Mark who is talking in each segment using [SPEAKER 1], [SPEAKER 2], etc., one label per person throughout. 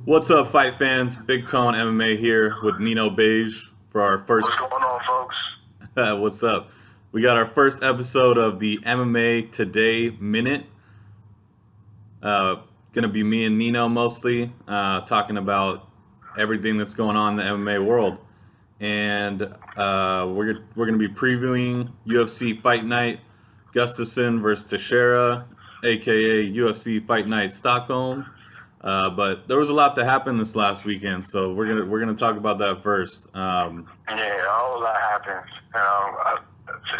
[SPEAKER 1] What's up, fight fans? Big Tone MMA here with Nino Beige for our first.
[SPEAKER 2] What's going on, folks?
[SPEAKER 1] What's up? We got our first episode of the MMA Today Minute. Gonna be me and Nino mostly talking about everything that's going on in the MMA world, and we're gonna be previewing UFC Fight Night, Gustafsson versus Teixeira, aka UFC Fight Night Stockholm. But there was a lot that happened this last weekend, so we're gonna talk about that first.
[SPEAKER 2] Yeah, a whole lot happened.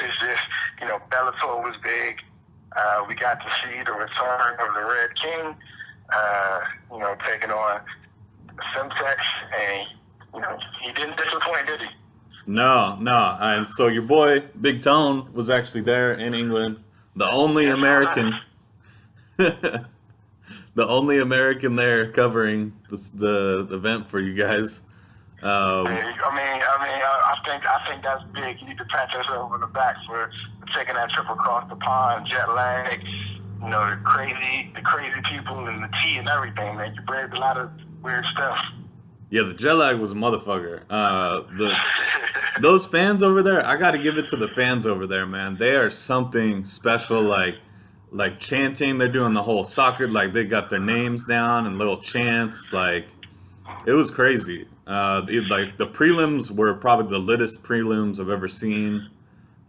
[SPEAKER 2] It's just, Bellator was big. We got to see the return of the Red King, taking on Simtex, and, he didn't disappoint, did he?
[SPEAKER 1] No. And so your boy, Big Tone, was actually there in England. The only American. The only American there covering the event for you guys.
[SPEAKER 2] I think that's big. You need to pat yourself on the back for taking that trip across the pond, jet lag, the crazy people and the tea and everything, man. You braved a lot of weird stuff.
[SPEAKER 1] Yeah, the jet lag was a motherfucker. Those fans over there, I got to give it to the fans over there, man. They are something special, like chanting. They're doing the whole soccer, like they got their names down and little chants. Like, it was crazy. The prelims were probably the littest prelims I've ever seen.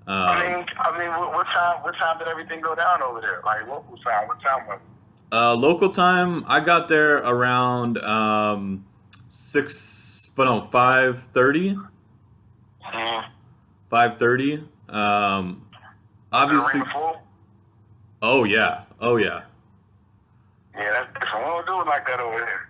[SPEAKER 2] What time did everything go down over there? Like local time, what time was it?
[SPEAKER 1] Local time, I got there around 5:30. 5:30. Obviously. Oh yeah.
[SPEAKER 2] Yeah, that's different. We don't do it like that over here.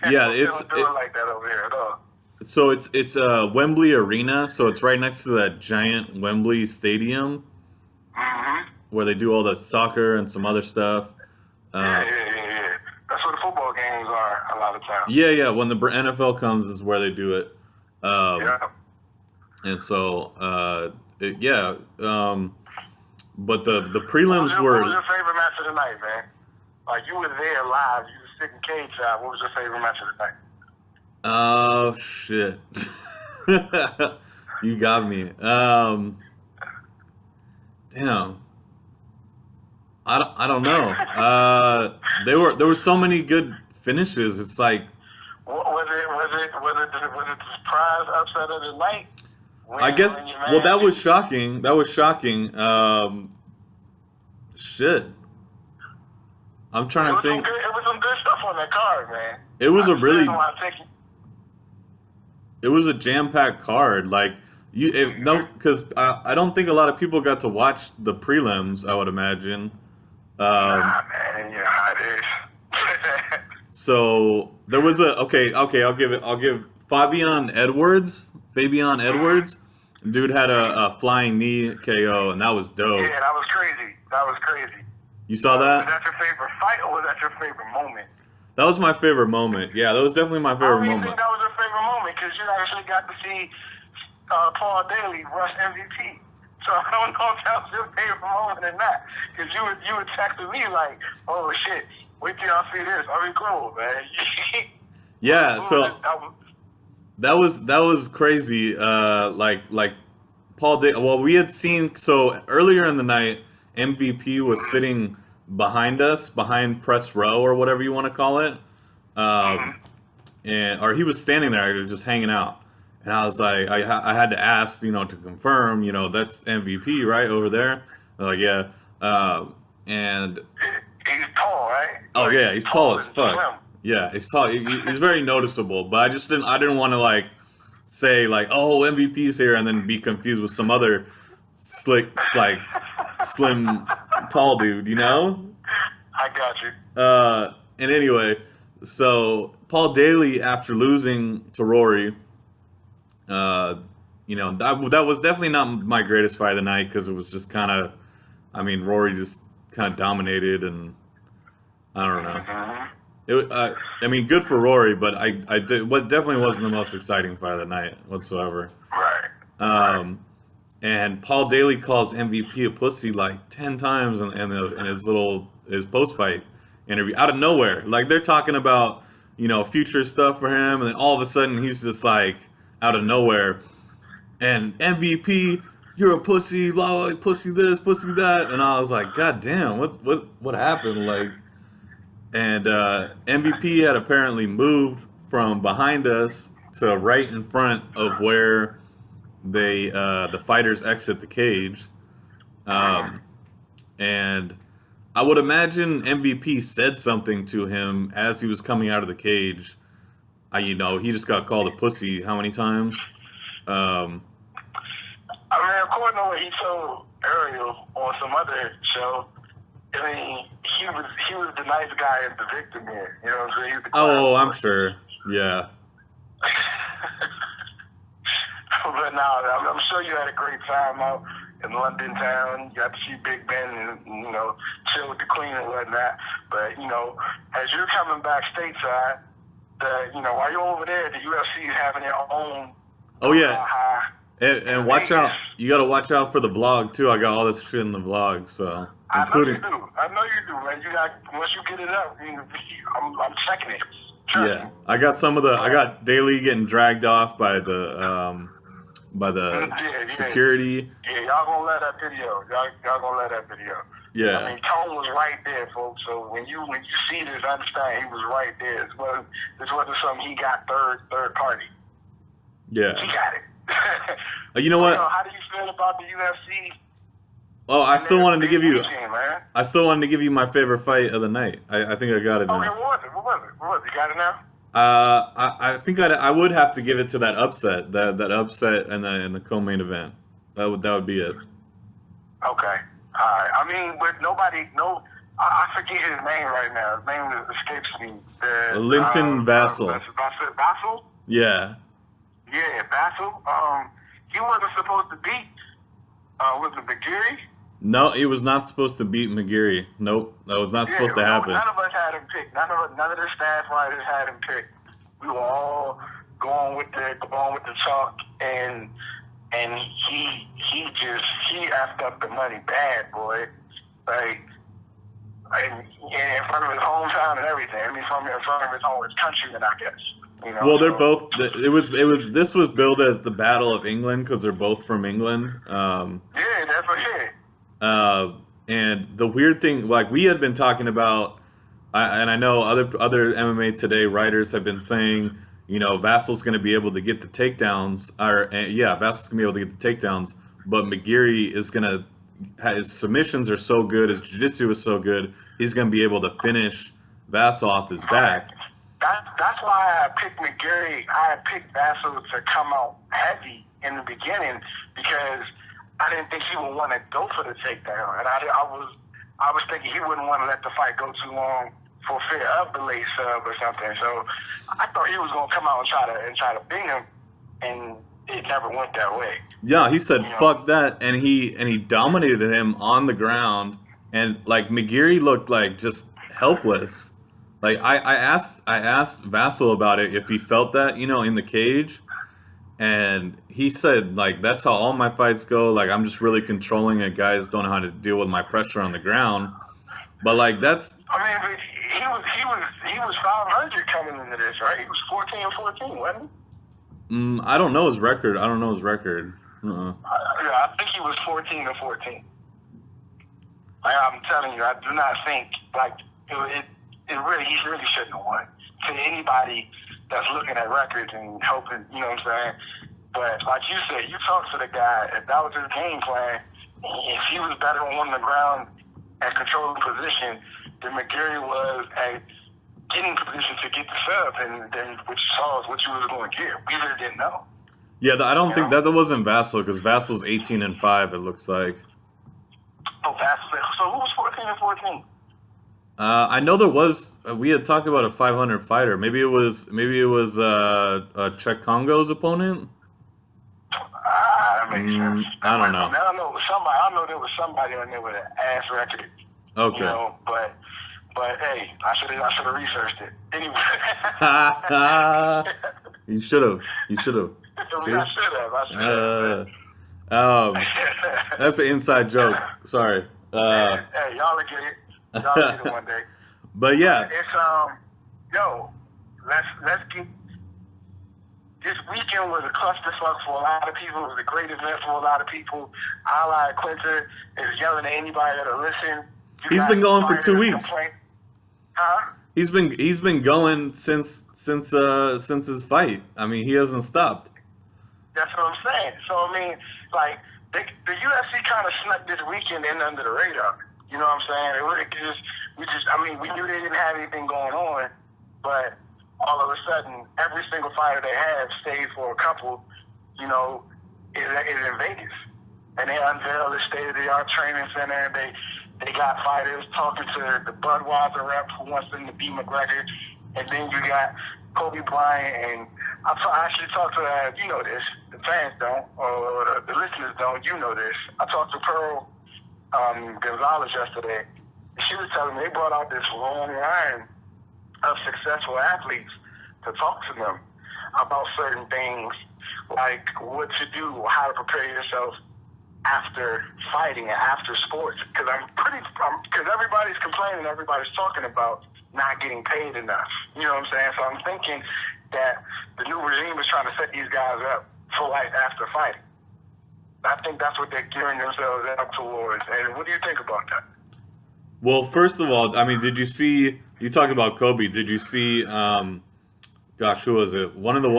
[SPEAKER 1] Yeah,
[SPEAKER 2] we don't do it like that over here at all.
[SPEAKER 1] So it's Wembley Arena, so it's right next to that giant Wembley Stadium, where they do all the soccer and some other stuff.
[SPEAKER 2] Yeah. That's where the football games are a lot of times.
[SPEAKER 1] Yeah. When the NFL comes is where they do it.
[SPEAKER 2] Yeah.
[SPEAKER 1] And so, but the prelims were.
[SPEAKER 2] What was your favorite match of the night, man? Like, you were there live, you were sitting cage side. What was your favorite match of the night?
[SPEAKER 1] Oh, shit. You got me. Damn. I don't know. There were so many good finishes. It's like.
[SPEAKER 2] Was it the surprise upset of the night?
[SPEAKER 1] I guess. Well, that was shocking. Shit. I'm trying to think.
[SPEAKER 2] It was some good stuff on that card, man.
[SPEAKER 1] It was It was a jam-packed card. Like because I don't think a lot of people got to watch the prelims. I would imagine.
[SPEAKER 2] Nah, man, you know how it is.
[SPEAKER 1] So there was I'll give Fabian Edwards. Dude had a flying knee KO, and that was dope.
[SPEAKER 2] Yeah, that was crazy.
[SPEAKER 1] You saw that?
[SPEAKER 2] Was that your favorite fight, or was that your favorite moment?
[SPEAKER 1] That was my favorite moment. Yeah, that was definitely my favorite moment.
[SPEAKER 2] I think that was your favorite moment because you actually got to see Paul Daly rush MVP. So I don't know if that was your favorite moment or not. Because you were texting me like, "Oh shit, wait till y'all see this. I'll be cool, man."
[SPEAKER 1] Yeah, so that was crazy. Like Paul Daly. Well, we had seen earlier in the night, MVP was sitting behind us, behind press row or whatever you want to call it, or he was standing there just hanging out. And I was like, I had to ask, to confirm, that's MVP right over there. They're like, yeah, and
[SPEAKER 2] he's tall, right?
[SPEAKER 1] Oh yeah, he's tall as fuck. Slim. Yeah, he's tall. He's very noticeable. But I didn't want to say oh, MVP's here, and then be confused with some other slick slim tall dude,
[SPEAKER 2] I got you.
[SPEAKER 1] And anyway, so Paul Daly, after losing to Rory, that was definitely not my greatest fight of the night because it was just kind of, Rory just kind of dominated, and I don't know. Good for Rory, but what definitely wasn't the most exciting fight of the night whatsoever.
[SPEAKER 2] Right.
[SPEAKER 1] And Paul Daly calls MVP a pussy 10 times in his post fight interview out of nowhere. Like they're talking about, future stuff for him, and then all of a sudden he's just like out of nowhere, and MVP, you're a pussy, blah blah, pussy this, pussy that, and I was like, God damn, what happened? Like, and MVP had apparently moved from behind us to right in front of where the fighters exit the cage, and I would imagine MVP said something to him as he was coming out of the cage. He just got called a pussy how many times?
[SPEAKER 2] I mean, according to what he told Ariel on some other show, I mean, he was the nice guy and the victim here. You know what I'm saying? He was the
[SPEAKER 1] I'm sure. Yeah.
[SPEAKER 2] But no, I'm sure you had a great time out in London town. You got to see Big Ben and, chill with the Queen and whatnot. But, as you're coming back stateside, while you're over there, the UFC is having their own.
[SPEAKER 1] Oh, yeah. And watch out. You got to watch out for the vlog, too. I got all this shit in the vlog, so.
[SPEAKER 2] I know you do, man. Once you get it up, I'm checking it.
[SPEAKER 1] Yeah. I got Daly getting dragged off by the security.
[SPEAKER 2] Yeah, y'all gonna let that video. Y'all gonna let that video.
[SPEAKER 1] Yeah.
[SPEAKER 2] I mean, Tone was right there, folks. So when you see this, understand he was right there. This wasn't something he got third party.
[SPEAKER 1] Yeah.
[SPEAKER 2] He got it.
[SPEAKER 1] You know what?
[SPEAKER 2] How do you feel about the UFC?
[SPEAKER 1] Oh, I still wanted to give you.
[SPEAKER 2] Man.
[SPEAKER 1] I still wanted to give you my favorite fight of the night. I think I got it now.
[SPEAKER 2] Okay, what was it? You got it now?
[SPEAKER 1] I think I would have to give it to that upset, that upset in the co-main event. That would be it.
[SPEAKER 2] Okay, all right. I mean, but I forget his name right now. His name escapes me.
[SPEAKER 1] Linton Vassell.
[SPEAKER 2] Vassell?
[SPEAKER 1] Yeah.
[SPEAKER 2] Yeah, Vassell. He wasn't supposed to beat. Was it McGeary?
[SPEAKER 1] No, he was not supposed to beat McGeary. Nope, that was not supposed to happen.
[SPEAKER 2] None of us had him picked. None of the staff writers had him picked. We were all going with the chalk, and he effed up the money bad, boy. Like in front of his hometown and everything. I mean, in front of his countrymen, I guess.
[SPEAKER 1] Well, they're both. This was billed as the Battle of England because they're both from England.
[SPEAKER 2] Yeah, that's what it.
[SPEAKER 1] And the weird thing, like we had been talking about, and I know other MMA Today writers have been saying, Vassell's going to be able to get the takedowns, Vassell's going to be able to get the takedowns, but McGeary is going to, his submissions are so good, his jiu-jitsu is so good, he's going to be able to finish Vassell off his back.
[SPEAKER 2] That's why I picked McGeary. I picked Vassell to come out heavy in the beginning because I didn't think he would want to go for the takedown, and I was thinking he wouldn't want to let the fight go too long for fear of the late sub or something. So I thought he was going to come out and try to bing him, and it never went that way.
[SPEAKER 1] Yeah, he said fuck that, and he dominated him on the ground, and like McGeary looked like just helpless. Like I asked Vassell about it if he felt that, in the cage. And he said, like, that's how all my fights go. Like, I'm just really controlling it. Guys don't know how to deal with my pressure on the ground. But, like, that's...
[SPEAKER 2] I mean, he was 500 coming into this, right? He was 14-14, wasn't he?
[SPEAKER 1] I don't know his record. I
[SPEAKER 2] think he was 14-14. Like, I'm telling you, I do not think, like, he really shouldn't have won. To anybody that's looking at records and hoping, you know what I'm saying? But like you said, you talk to the guy, if that was his game plan, if he was better on the ground and controlling position than McGeary was at getting position to get the sub, and then which saw what you was going to get. We really didn't know.
[SPEAKER 1] Yeah, I don't think that wasn't Vassell, because Vassell's 18-5, it looks like.
[SPEAKER 2] Oh, Vassell. So who was 14-14?
[SPEAKER 1] I know there was. We had talked about a 500 fighter. Maybe it was Czech Congo's opponent.
[SPEAKER 2] That makes sense.
[SPEAKER 1] I don't know.
[SPEAKER 2] I know somebody. I know there was somebody on there with an ass record.
[SPEAKER 1] Okay.
[SPEAKER 2] But hey, I should have researched it anyway.
[SPEAKER 1] You should have.
[SPEAKER 2] I should have.
[SPEAKER 1] That's an inside joke. Sorry.
[SPEAKER 2] Hey, y'all will get it. Y'all will get it one day.
[SPEAKER 1] But yeah,
[SPEAKER 2] it's yo, let's get. This weekend was a clusterfuck for a lot of people. It was a great event for a lot of people. Ally Quinta is yelling at anybody that'll listen.
[SPEAKER 1] He's been going for 2 weeks.
[SPEAKER 2] Huh?
[SPEAKER 1] He's been going since his fight. I mean, he hasn't stopped.
[SPEAKER 2] That's what I'm saying. So I mean, like the UFC kind of snuck this weekend in under the radar. You know what I'm saying? We knew they didn't have anything going on, but all of a sudden, every single fighter they have stayed for a couple, is in Vegas. And they unveiled the state-of-the-art training center. They got fighters talking to the Budweiser rep who wants them to beat McGregor. And then you got Kobe Bryant. And I actually talked to, you know this, the fans don't, or the listeners don't, you know this. I talked to Pearl Gonzalez yesterday. And she was telling me they brought out this long line of successful athletes to talk to them about certain things, like what to do, how to prepare yourself after fighting and after sports. Because everybody's complaining, everybody's talking about not getting paid enough. You know what I'm saying? So I'm thinking that the new regime is trying to set these guys up for life after fighting. I think that's what they're gearing themselves up towards. And what do you think about that?
[SPEAKER 1] Well, first of all, I mean, did you see? You talked about Kobe. Did you see? Gosh, who was it? One of the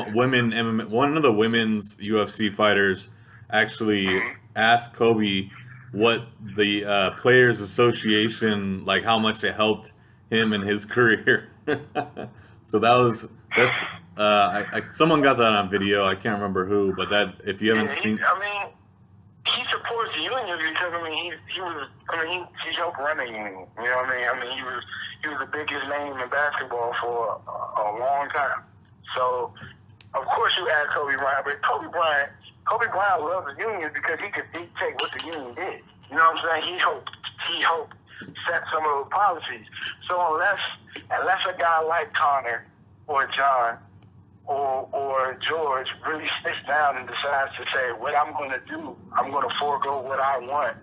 [SPEAKER 1] women's UFC fighters actually asked Kobe what the Players Association, like how much it helped him in his career. So that's someone got that on video. I can't remember who, but that if you haven't seen.
[SPEAKER 2] He supports the union because he helped run the union. You know what I mean? He was the biggest name in basketball for a long time. So of course you add Kobe Bryant, but Kobe Bryant loves the union because he could dictate what the union did. You know what I'm saying? He helped set some of those policies. So unless a guy like Connor or John or George really sits down and decides to say, what I'm going to do, I'm going to forego what I want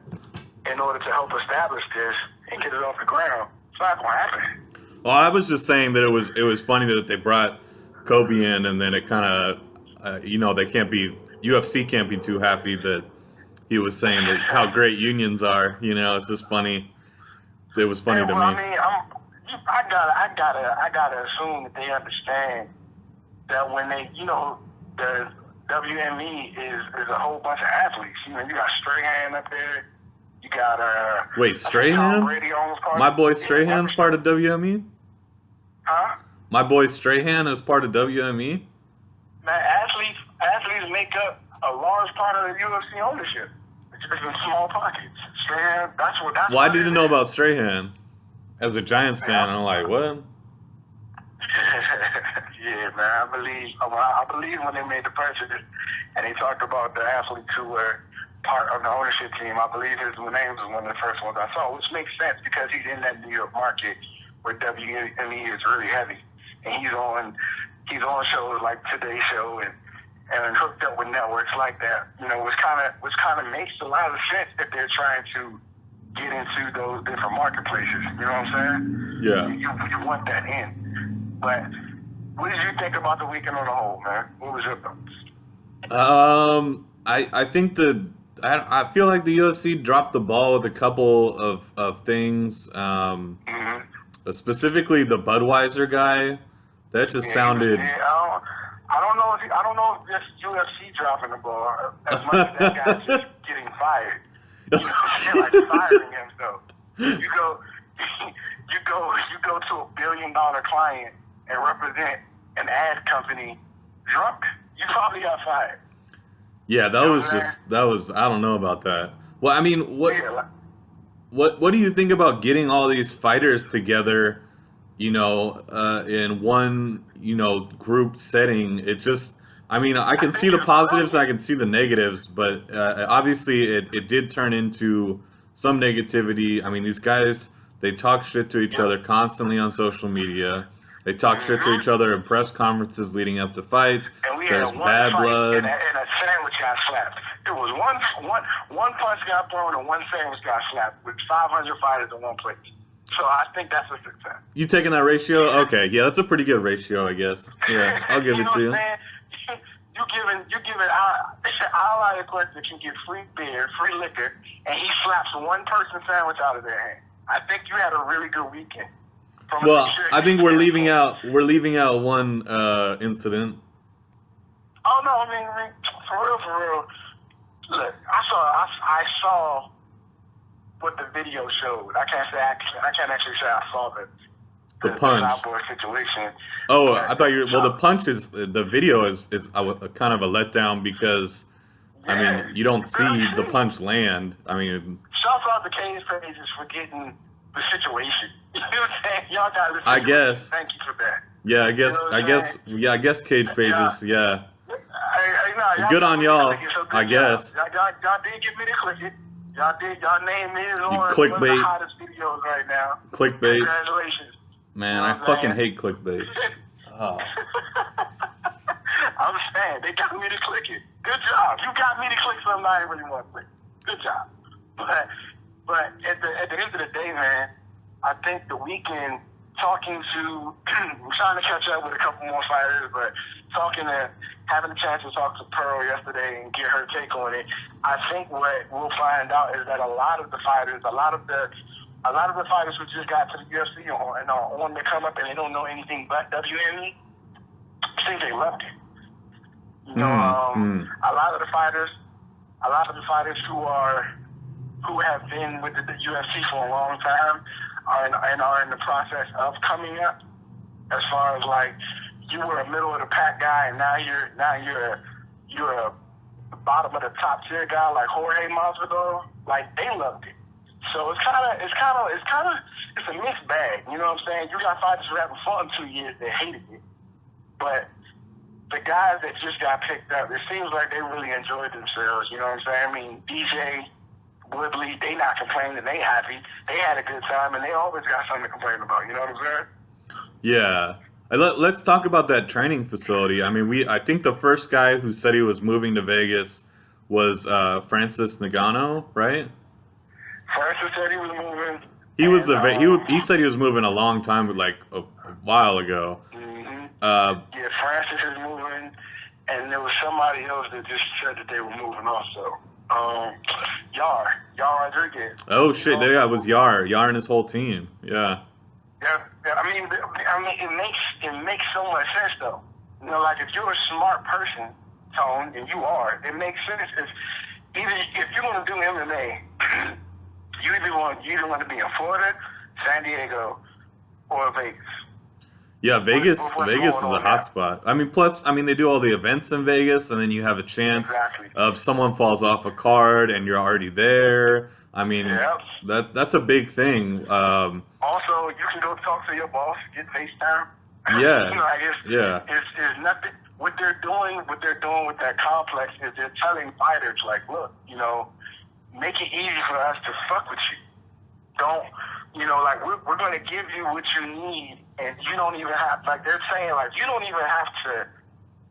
[SPEAKER 2] in order to help establish this and get it off the ground. It's not going to happen.
[SPEAKER 1] Well, I was just saying that it was funny that they brought Kobe in, and then it kind of, UFC can't be too happy that he was saying that how great unions are. It's just funny. It was funny to me.
[SPEAKER 2] I mean, I gotta assume that they understand that when they, the WME is a whole bunch of athletes. You got Strahan up there. You got
[SPEAKER 1] Wait, Strahan? My boy Strahan's part of WME?
[SPEAKER 2] Huh?
[SPEAKER 1] My boy Strahan is part of WME?
[SPEAKER 2] Man, athletes make up a large part of the UFC ownership. It's in small pockets. Strahan, that's
[SPEAKER 1] well, I didn't know about Strahan. As a Giants fan, I'm like, what?
[SPEAKER 2] Yeah, man, I believe when they made the purchase and they talked about the athletes who were part of the ownership team, I believe his name was one of the first ones I saw, which makes sense because he's in that New York market where WME is really heavy. And he's on shows like Today's Show and hooked up with networks like that, which kind of makes a lot of sense if they're trying to get into those different marketplaces. You know what I'm saying?
[SPEAKER 1] Yeah.
[SPEAKER 2] You want that in. But what did you think about the weekend on the whole, man? What was your thoughts?
[SPEAKER 1] I think I feel like the UFC dropped the ball with a couple of things. Specifically the Budweiser guy. That just sounded.
[SPEAKER 2] Yeah, I don't know if this UFC dropping the ball as much as that guy's just getting fired. Like firing himself. You go to a $1 billion client and represent an ad company drunk. You probably got fired.
[SPEAKER 1] Yeah, that was I don't know about that. Well, I mean, what do you think about getting all these fighters together, in one, group setting? It just, I can see the positives, I can see the negatives, but obviously it did turn into some negativity. These guys, they talk shit to each other constantly on social media. They talk shit to each other in press conferences leading up to fights. There's bad blood.
[SPEAKER 2] And a sandwich got slapped. There was one punch got thrown and one sandwich got slapped with 500 fighters in one place. So I think that's a success.
[SPEAKER 1] You taking that ratio? Okay, yeah, that's a pretty good ratio, I guess. Yeah, I'll give
[SPEAKER 2] you
[SPEAKER 1] it
[SPEAKER 2] know
[SPEAKER 1] to you.
[SPEAKER 2] What I'm saying? You giving our collector can get free beer, free liquor, and he slaps one person sandwich out of their hand. I think you had a really good weekend.
[SPEAKER 1] Well, I think we're leaving out one incident.
[SPEAKER 2] Oh no, I mean for real. Look, I saw what the video showed. I can't actually say I saw the
[SPEAKER 1] punch.
[SPEAKER 2] The Cyborg situation.
[SPEAKER 1] Oh, I thought you were. Well, the punch is the video is a kind of a letdown because I mean you don't see the punch land. I mean,
[SPEAKER 2] shout out to Cage pages for getting the situation. You know what I'm saying? Y'all got the situation.
[SPEAKER 1] I guess.
[SPEAKER 2] Thank you for that.
[SPEAKER 1] Yeah, I guess Cage pages. Yeah. Good on y'all. I guess.
[SPEAKER 2] Y'all did get me to click it. Y'all name is on one of the hottest videos right now.
[SPEAKER 1] Clickbait.
[SPEAKER 2] Congratulations.
[SPEAKER 1] Man, I fucking hate clickbait. Oh.
[SPEAKER 2] I'm saying, they got me to click it. Good job. You got me to click something I didn't really want to click. Good job. But at the end of the day, man, I think the weekend, I'm trying to catch up with a couple more fighters, but having a chance to talk to Pearl yesterday and get her take on it, I think what we'll find out is that a lot of the fighters who just got to the UFC and are on the come up and they don't know anything but WME, I think they loved it. You know, a lot of the fighters who have been with the UFC for a long time are in the process of coming up. As far as like you were a middle of the pack guy and now you're a bottom of the top tier guy like Jorge Masvidal, like they loved it. So it's a mixed bag. You know what I'm saying? You got fighters who having fun 2 years that hated it, but the guys that just got picked up, it seems like they really enjoyed themselves. You know what I'm saying? I mean, DJ, Woodley, they not complaining. They happy. They had a good time, and they always got something to complain about. You know what I'm saying?
[SPEAKER 1] Yeah. Let's talk about that training facility. I mean, I think the first guy who said he was moving to Vegas was Francis Ngannou, right?
[SPEAKER 2] Francis said he was moving.
[SPEAKER 1] He said he was moving a long time, like a while ago.
[SPEAKER 2] Mm-hmm. Yeah, Francis is moving, and there was somebody else that just said that they were moving also. Yar Rodriguez.
[SPEAKER 1] Oh shit! There was Yar and his whole team. Yeah.
[SPEAKER 2] Yeah. I mean, it makes so much sense though. You know, like if you're a smart person, Tone, and you are, it makes sense. If you're going to do MMA, you either want to be in Florida, San Diego, or Vegas.
[SPEAKER 1] Yeah, Vegas is a hot spot. I mean, they do all the events in Vegas, and then you have a chance of someone falls off a card, and you're already there. I mean, that's a big thing.
[SPEAKER 2] Also, you can go talk to your boss, get FaceTime.
[SPEAKER 1] Yeah,
[SPEAKER 2] you know, it's nothing. What they're doing with that complex is they're telling fighters, like, look, you know, make it easy for us to fuck with you. Don't, you know, like, we're going to give you what you need, and you don't even have, like, they're saying, like, you don't even have to,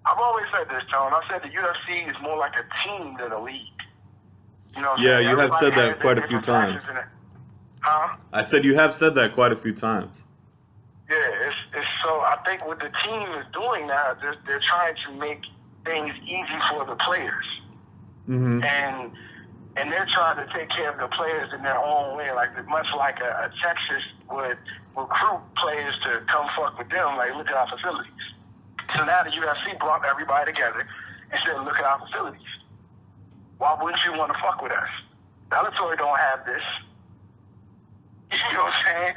[SPEAKER 2] I've always said this, Tone, I've said the UFC is more like a team than a league. You know what I'm saying?
[SPEAKER 1] You have said that quite a few times.
[SPEAKER 2] Huh?
[SPEAKER 1] I said you have said that quite a few times.
[SPEAKER 2] Yeah, it's so I think what the team is doing now, they're trying to make things easy for the players, and they're trying to take care of the players in their own way, like much like a Texas would recruit players to come fuck with them, like look at our facilities. So now the UFC brought everybody together and said, look at our facilities. Why wouldn't you want to fuck with us? Bellator don't have this. You know what I'm saying?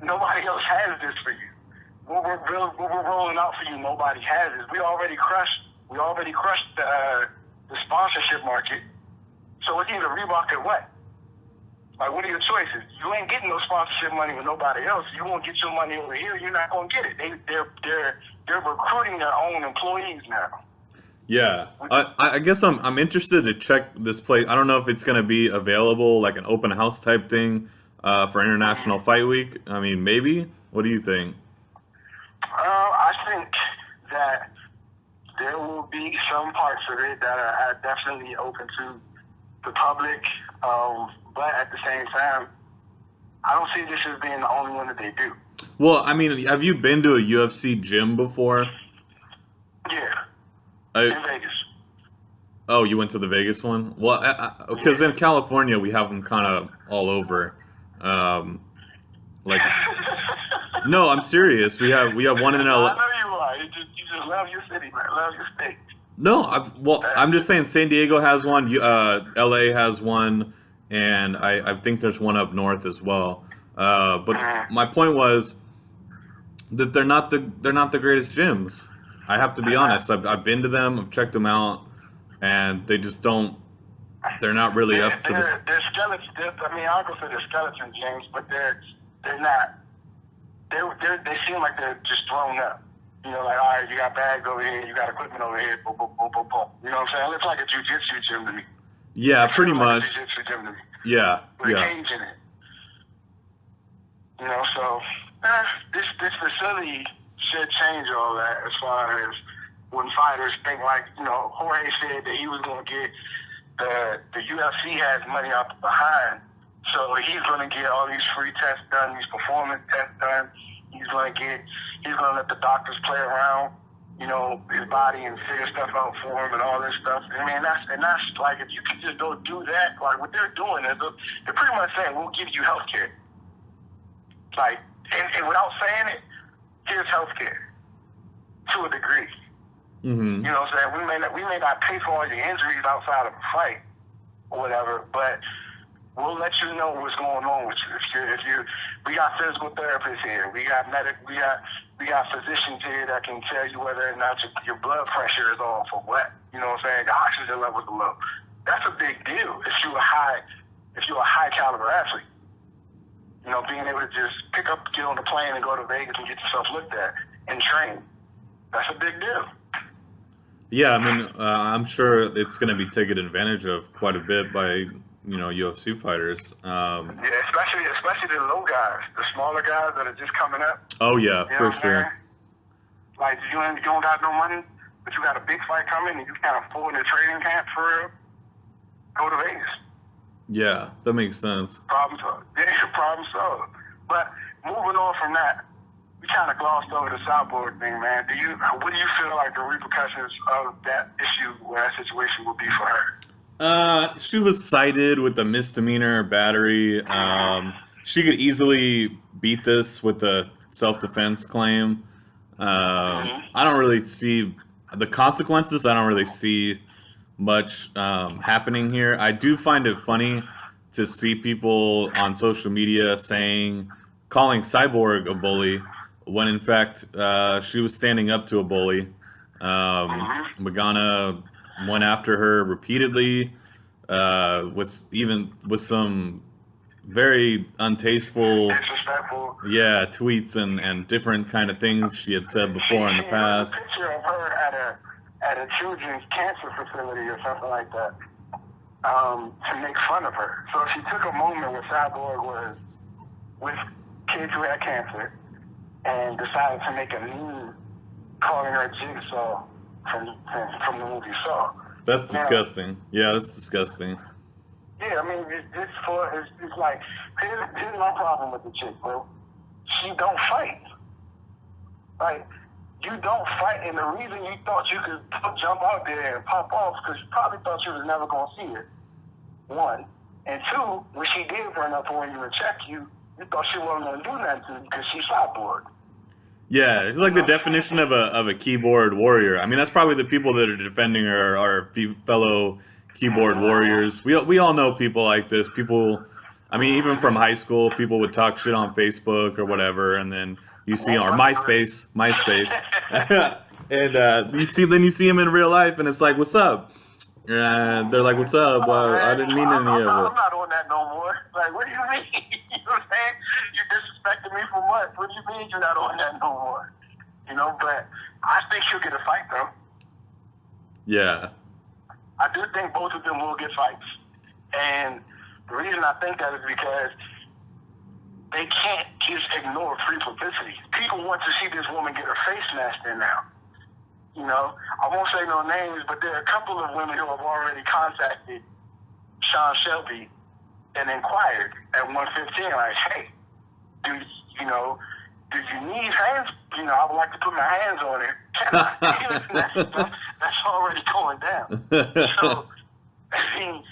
[SPEAKER 2] Nobody else has this for you. What we're rolling out for you, nobody has this. We already crushed the sponsorship market. So it's either Reebok or what? Like, what are your choices? You ain't getting no sponsorship money with nobody else. You won't get your money over here. You're not gonna get it. They're recruiting their own employees now.
[SPEAKER 1] Yeah, I guess I'm interested to check this place. I don't know if it's going to be available, like an open house type thing for International Fight Week. I mean, maybe. What do you think?
[SPEAKER 2] I think that there will be some parts of it that are definitely open to the public, but at the same time, I don't see this as being the only one that they do.
[SPEAKER 1] Well, I mean, have you been to a UFC gym before?
[SPEAKER 2] Yeah, in Vegas.
[SPEAKER 1] Oh, you went to the Vegas one? Well, because in California we have them kind of all over. Like, no, I'm serious. We have one in
[SPEAKER 2] No, I
[SPEAKER 1] LA.
[SPEAKER 2] know you are. You just love your city, man. Love your state.
[SPEAKER 1] No, I'm just saying San Diego has one. LA has one, and I think there's one up north as well. But my point was that they're not the greatest gyms. I have to be honest. I've been to them. I've checked them out, and they just don't. They're not really up to this.
[SPEAKER 2] They're skeletons. I mean, I'll go say they're skeleton gyms, but they're not. They seem like they're just thrown up. You know, like, all right, you got bags over here, you got equipment over here, boom, boom, boom, boom, boom. You know what I'm saying? It looks like a jiu-jitsu gym to me.
[SPEAKER 1] Yeah, pretty much.
[SPEAKER 2] Like a jiu-jitsu gym to me.
[SPEAKER 1] Yeah,
[SPEAKER 2] With a
[SPEAKER 1] yeah.
[SPEAKER 2] cage in it. You know, so this facility should change all that as far as when fighters think, like, you know, Jorge said that he was going to get the UFC has money out behind, so he's going to get all these free tests done, these performance tests done. He's going to let the doctors play around, you know, his body and figure stuff out for him and all this stuff. I mean, that's like, if you could just go do that, like what they're doing is they're pretty much saying, we'll give you health care. Like, and without saying it, here's health care to a degree.
[SPEAKER 1] Mm-hmm.
[SPEAKER 2] You know what I'm saying? We may not pay for all your injuries outside of a fight or whatever, but we'll let you know what's going on with you. We got physical therapists here. We got physicians here that can tell you whether or not your blood pressure is off or what. You know what I'm saying? The oxygen levels are low. That's a big deal if you're a high caliber athlete. You know, being able to just get on the plane and go to Vegas and get yourself looked at and train. That's a big deal.
[SPEAKER 1] Yeah, I mean, I'm sure it's going to be taken advantage of quite a bit by, UFC fighters.
[SPEAKER 2] Yeah, especially the low guys, the smaller guys that are just coming up.
[SPEAKER 1] Oh yeah,
[SPEAKER 2] You know
[SPEAKER 1] for
[SPEAKER 2] what I'm
[SPEAKER 1] sure.
[SPEAKER 2] saying? Like, you don't got no money, but you got a big fight coming and you can't afford the training camp for real, go to Vegas.
[SPEAKER 1] Yeah, that makes sense.
[SPEAKER 2] Problem solved. Yeah, problem solved. But moving on from that, we kind of glossed over the Cyborg thing, man. What do you feel like the repercussions of that issue or that situation will be for her?
[SPEAKER 1] She was cited with a misdemeanor battery. She could easily beat this with a self-defense claim. I don't really see the consequences. I don't really see much happening here. I do find it funny to see people on social media calling Cyborg a bully when in fact she was standing up to a bully. Magana went after her repeatedly with some very untasteful,
[SPEAKER 2] Disrespectful.
[SPEAKER 1] yeah, tweets and different kind of things she had said before in the past.
[SPEAKER 2] There's a picture of her at a children's cancer facility or something like that to make fun of her. So she took a moment where Cyborg was with kids who had cancer and decided to make a meme calling her Jigsaw from the movie Saw.
[SPEAKER 1] That's disgusting. Yeah, that's disgusting.
[SPEAKER 2] Yeah, I mean, it's like, here's my problem with the chick, bro. She don't fight. Like, you don't fight, and the reason you thought you could jump out there and pop off because you probably thought you was never going to see it, one. And two, when she did run up on you and check you, you thought she wasn't going to do nothing to you because she's Cyborg.
[SPEAKER 1] Yeah, it's like the definition of a keyboard warrior. I mean, that's probably the people that are defending her are fellow keyboard warriors. We all know people like this. People, I mean, even from high school, people would talk shit on Facebook or whatever, and then you see or MySpace, and you see them in real life, and it's like, "What's up?" And they're like, "What's up?" Well, I didn't mean any of it.
[SPEAKER 2] I'm not on that no more. Like, what do you mean? You know what I'm saying? You disrespected me for what? What do you mean you're not on that no more? You know, but I think she'll get a fight, though.
[SPEAKER 1] Yeah.
[SPEAKER 2] I do think both of them will get fights. And the reason I think that is because they can't just ignore free publicity. People want to see this woman get her face smashed in now. You know, I won't say no names, but there are a couple of women who have already contacted Sean Shelby and inquired at 115, like, hey, do you know? Do you need hands? You know, I would like to put my hands on it. That's already going down. So, I mean,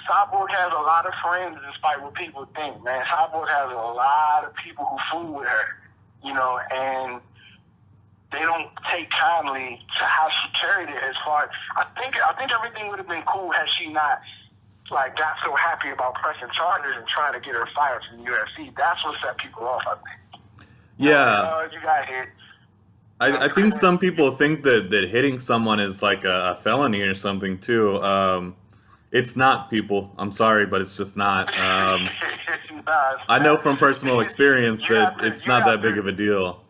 [SPEAKER 2] Cyborg has a lot of friends, despite what people think, man. Cyborg has a lot of people who fool with her, you know, and they don't take kindly to how she carried it. As far, I think everything would have been cool had she not like got so happy about pressing charges and trying to get her fired from the UFC. That's what set people off, I think.
[SPEAKER 1] Yeah.
[SPEAKER 2] You got hit.
[SPEAKER 1] I think some people think that hitting someone is like a felony or something too. It's not, people. I'm sorry, but it's just not. I know from personal experience that it's not that big of a deal.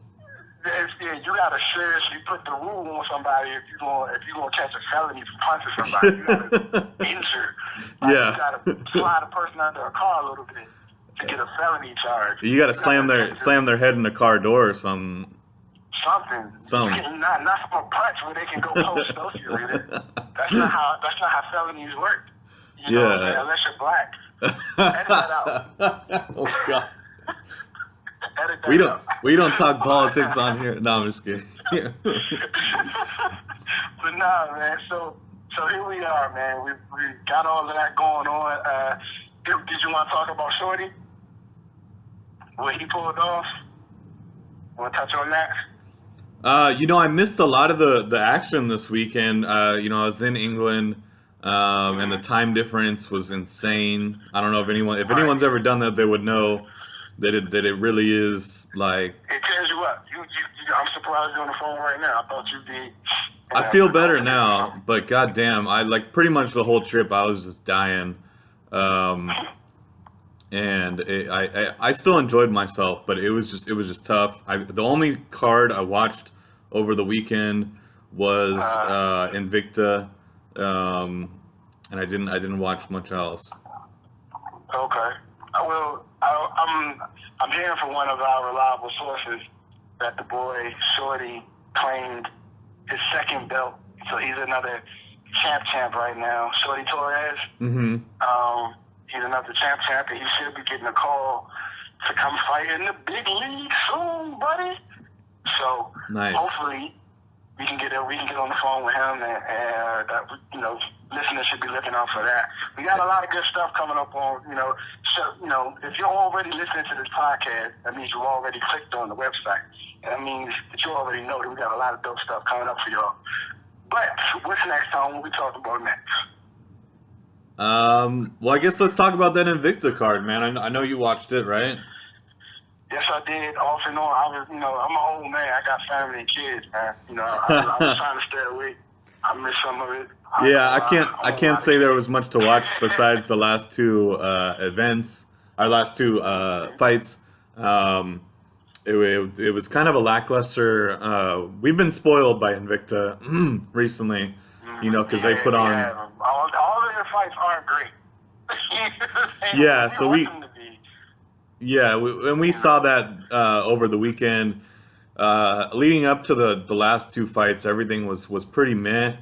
[SPEAKER 2] You gotta seriously put the rule on somebody if you're gonna catch a felony for punching somebody. You gotta injure. Like,
[SPEAKER 1] yeah.
[SPEAKER 2] You gotta slide a person under a car a little bit to get a felony charge.
[SPEAKER 1] You gotta slam their head in the car door or something.
[SPEAKER 2] Something. Not from a punch where they can go post-associated. That's not how felonies work. You know, unless you're black. Edit that out.
[SPEAKER 1] Oh God.
[SPEAKER 2] Edit that out.
[SPEAKER 1] We don't talk politics on here. No, I'm just kidding.
[SPEAKER 2] But nah, man. So here we are, man. We got all of that going on. Did you want to talk about Shorty? What he pulled off? Want to touch on that?
[SPEAKER 1] I missed a lot of the action this weekend. I was in England, and the time difference was insane. I don't know if anyone's ever done that, they would know that it really is like.
[SPEAKER 2] It tears you up. I'm surprised you're on the phone right now. I thought you'd be.
[SPEAKER 1] I feel better now, but goddamn, I like pretty much the whole trip I was just dying. And I still enjoyed myself, but it was just tough. The only card I watched over the weekend was Invicta, and I didn't watch much else.
[SPEAKER 2] Okay, I'm hearing from one of our reliable sources that the boy Shorty claimed his second belt, so he's another champ right now. Shorty Torres. Mm-hmm. He's another champ, and he should be getting a call to come fight in the big league soon, buddy. So
[SPEAKER 1] nice.
[SPEAKER 2] Hopefully we can get on the phone with him, and that listeners should be looking out for that. We got a lot of good stuff coming up on. So if you're already listening to this podcast, that means you already clicked on the website, and that means that you already know that we got a lot of dope stuff coming up for y'all. But what's next, Tom? What we talking about next?
[SPEAKER 1] Well, I guess let's talk about that Invicta card, man. I know you watched it, right?
[SPEAKER 2] Yes, I did. Off and on. I'm an old man. I got family and kids, man. I was trying to stay awake. I missed some of it.
[SPEAKER 1] I can't say there was much to watch besides the last two fights. It was kind of a lackluster. We've been spoiled by Invicta recently, because they put on.
[SPEAKER 2] Yeah. All of their fights aren't great.
[SPEAKER 1] Yeah, so we saw that over the weekend. Leading up to the last two fights, everything was pretty meh.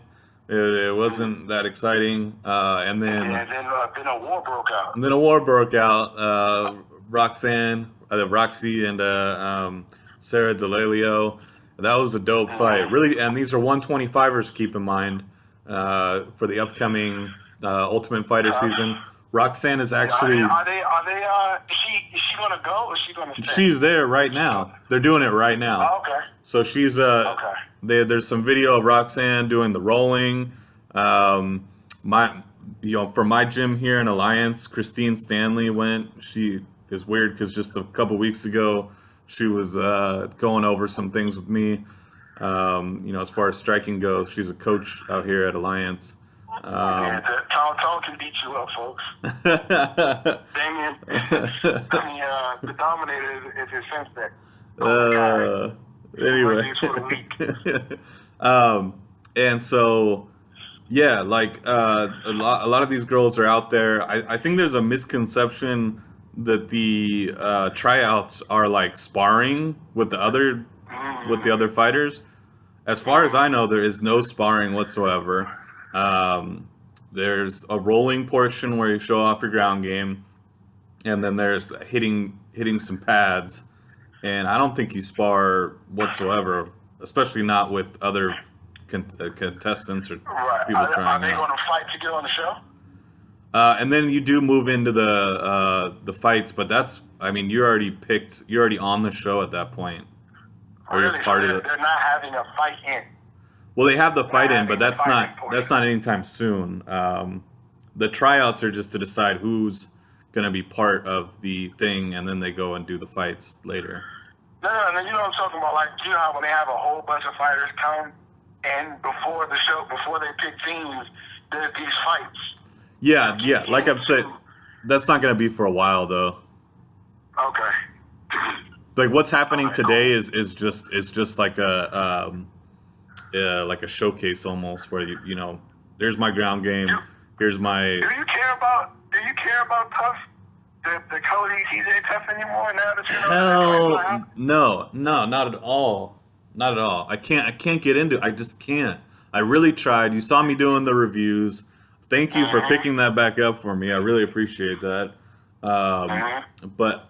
[SPEAKER 1] It wasn't that exciting, and then
[SPEAKER 2] a war broke out.
[SPEAKER 1] And then a war broke out. Roxy and Sarah DeLelio. That was a dope fight, really. And these are 125ers. Keep in mind for the upcoming Ultimate Fighter season. Roxanne is actually.
[SPEAKER 2] Are they? Is she gonna go or is she gonna stay?
[SPEAKER 1] She's there right now. They're doing it right now.
[SPEAKER 2] Oh, okay.
[SPEAKER 1] So she's there's some video of Roxanne doing the rolling. From my gym here in Alliance, Christine Stanley went. She is weird because just a couple weeks ago she was going over some things with me. As far as striking goes, she's a coach out here at Alliance.
[SPEAKER 2] Tom can beat you up, folks. Damien, the Dominator is his sensei.
[SPEAKER 1] Anyway. And so, yeah, like a lot of these girls are out there. I think there's a misconception that the tryouts are like sparring with the other fighters. As far as I know, there is no sparring whatsoever. there's a rolling portion where you show off your ground game, and then there's hitting some pads. And I don't think you spar whatsoever, especially not with other contestants or
[SPEAKER 2] Right.
[SPEAKER 1] people
[SPEAKER 2] Are
[SPEAKER 1] trying
[SPEAKER 2] they
[SPEAKER 1] out.
[SPEAKER 2] going to fight to get on the show?
[SPEAKER 1] And then you do move into the fights, but that's, I mean, you're already on the show at that point, or
[SPEAKER 2] Really?
[SPEAKER 1] you're part
[SPEAKER 2] So
[SPEAKER 1] of it.
[SPEAKER 2] they're not having a fight in.
[SPEAKER 1] Well, they have the fight in,
[SPEAKER 2] having
[SPEAKER 1] but
[SPEAKER 2] the
[SPEAKER 1] that's
[SPEAKER 2] fighting
[SPEAKER 1] not
[SPEAKER 2] portion.
[SPEAKER 1] anytime soon. The tryouts are just to decide who's gonna be part of the thing, and then they go and do the fights later.
[SPEAKER 2] No, you know what I'm talking about? Like, you know how when they have a whole bunch of fighters come, and before the show, before they pick teams, there's these fights.
[SPEAKER 1] Yeah. Like I've said, that's not gonna be for a while though.
[SPEAKER 2] Okay.
[SPEAKER 1] Like what's happening
[SPEAKER 2] Okay,
[SPEAKER 1] today
[SPEAKER 2] cool.
[SPEAKER 1] is just like a showcase almost, where you know, there's my ground game, here's my.
[SPEAKER 2] Do you care about Tough? The Cody TJ Tough anymore now that you know?
[SPEAKER 1] Hell no, not at all. Not at all. I can't get into it. I just can't. I really tried. You saw me doing the reviews. Thank you for picking that back up for me. I really appreciate that. But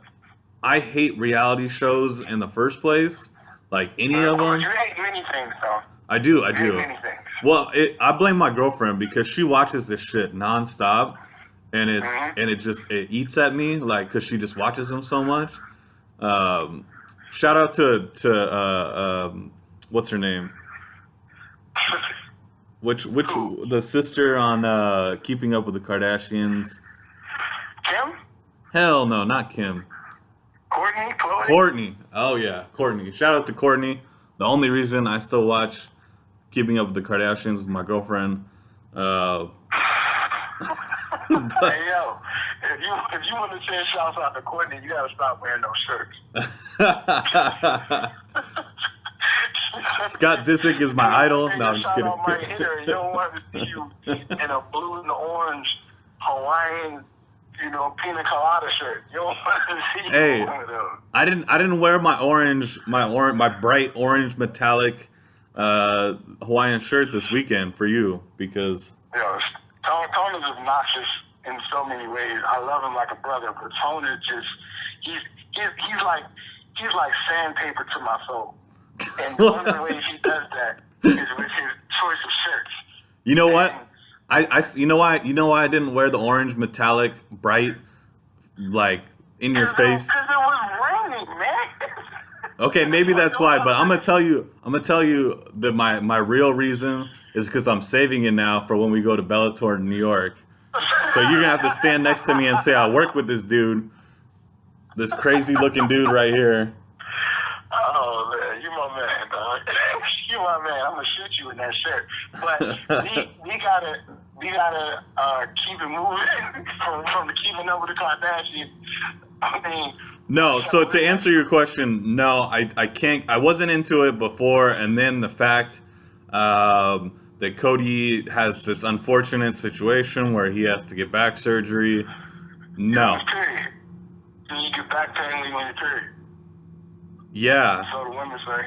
[SPEAKER 1] I hate reality shows in the first place. Like any of them.
[SPEAKER 2] You hate many things, though.
[SPEAKER 1] I do.
[SPEAKER 2] You hate many things.
[SPEAKER 1] Well, I blame my girlfriend because she watches this shit nonstop, and it eats at me, like, because she just watches them so much. Shout out to what's her name? Which the sister on Keeping Up with the Kardashians?
[SPEAKER 2] Kim?
[SPEAKER 1] Hell no, not Kim.
[SPEAKER 2] Courtney? Chloe?
[SPEAKER 1] Courtney. Oh yeah, Courtney. Shout out to Courtney. The only reason I still watch Keeping Up with the Kardashians with my girlfriend.
[SPEAKER 2] Hey yo, if you want to send shouts out to Courtney, you gotta stop wearing those shirts.
[SPEAKER 1] Scott Disick is my idol. No, I'm just kidding.
[SPEAKER 2] Might hit her. You don't want to see you in a blue and orange Hawaiian, pina colada shirt. You don't want to see
[SPEAKER 1] Hey,
[SPEAKER 2] one of those.
[SPEAKER 1] I didn't wear my bright orange metallic Hawaiian shirt this weekend for you because
[SPEAKER 2] Tone is obnoxious in so many ways. I love him like a brother, but Tone is just he's like sandpaper to my soul. And one of the ways he does that is with his choice of shirts.
[SPEAKER 1] You know what? You know why I didn't wear the orange metallic bright, like in your face?
[SPEAKER 2] Because it was raining, man.
[SPEAKER 1] Okay, maybe that's why. But I'm gonna tell you that my real reason is because I'm saving it now for when we go to Bellator in New York. So you're gonna have to stand next to me and say I work with this dude, this crazy looking dude right here.
[SPEAKER 2] Oh man, you my man, dog. You my man. I'm gonna shoot you in that shirt. But we gotta keep it moving from the Keeping Up with the Kardashians. I mean.
[SPEAKER 1] No, so to answer your question, no, I can't. I wasn't into it before, and then the fact that Cody has this unfortunate situation where he has to get back surgery. No.
[SPEAKER 2] You get back pain when you're period.
[SPEAKER 1] Yeah.
[SPEAKER 2] So the women say.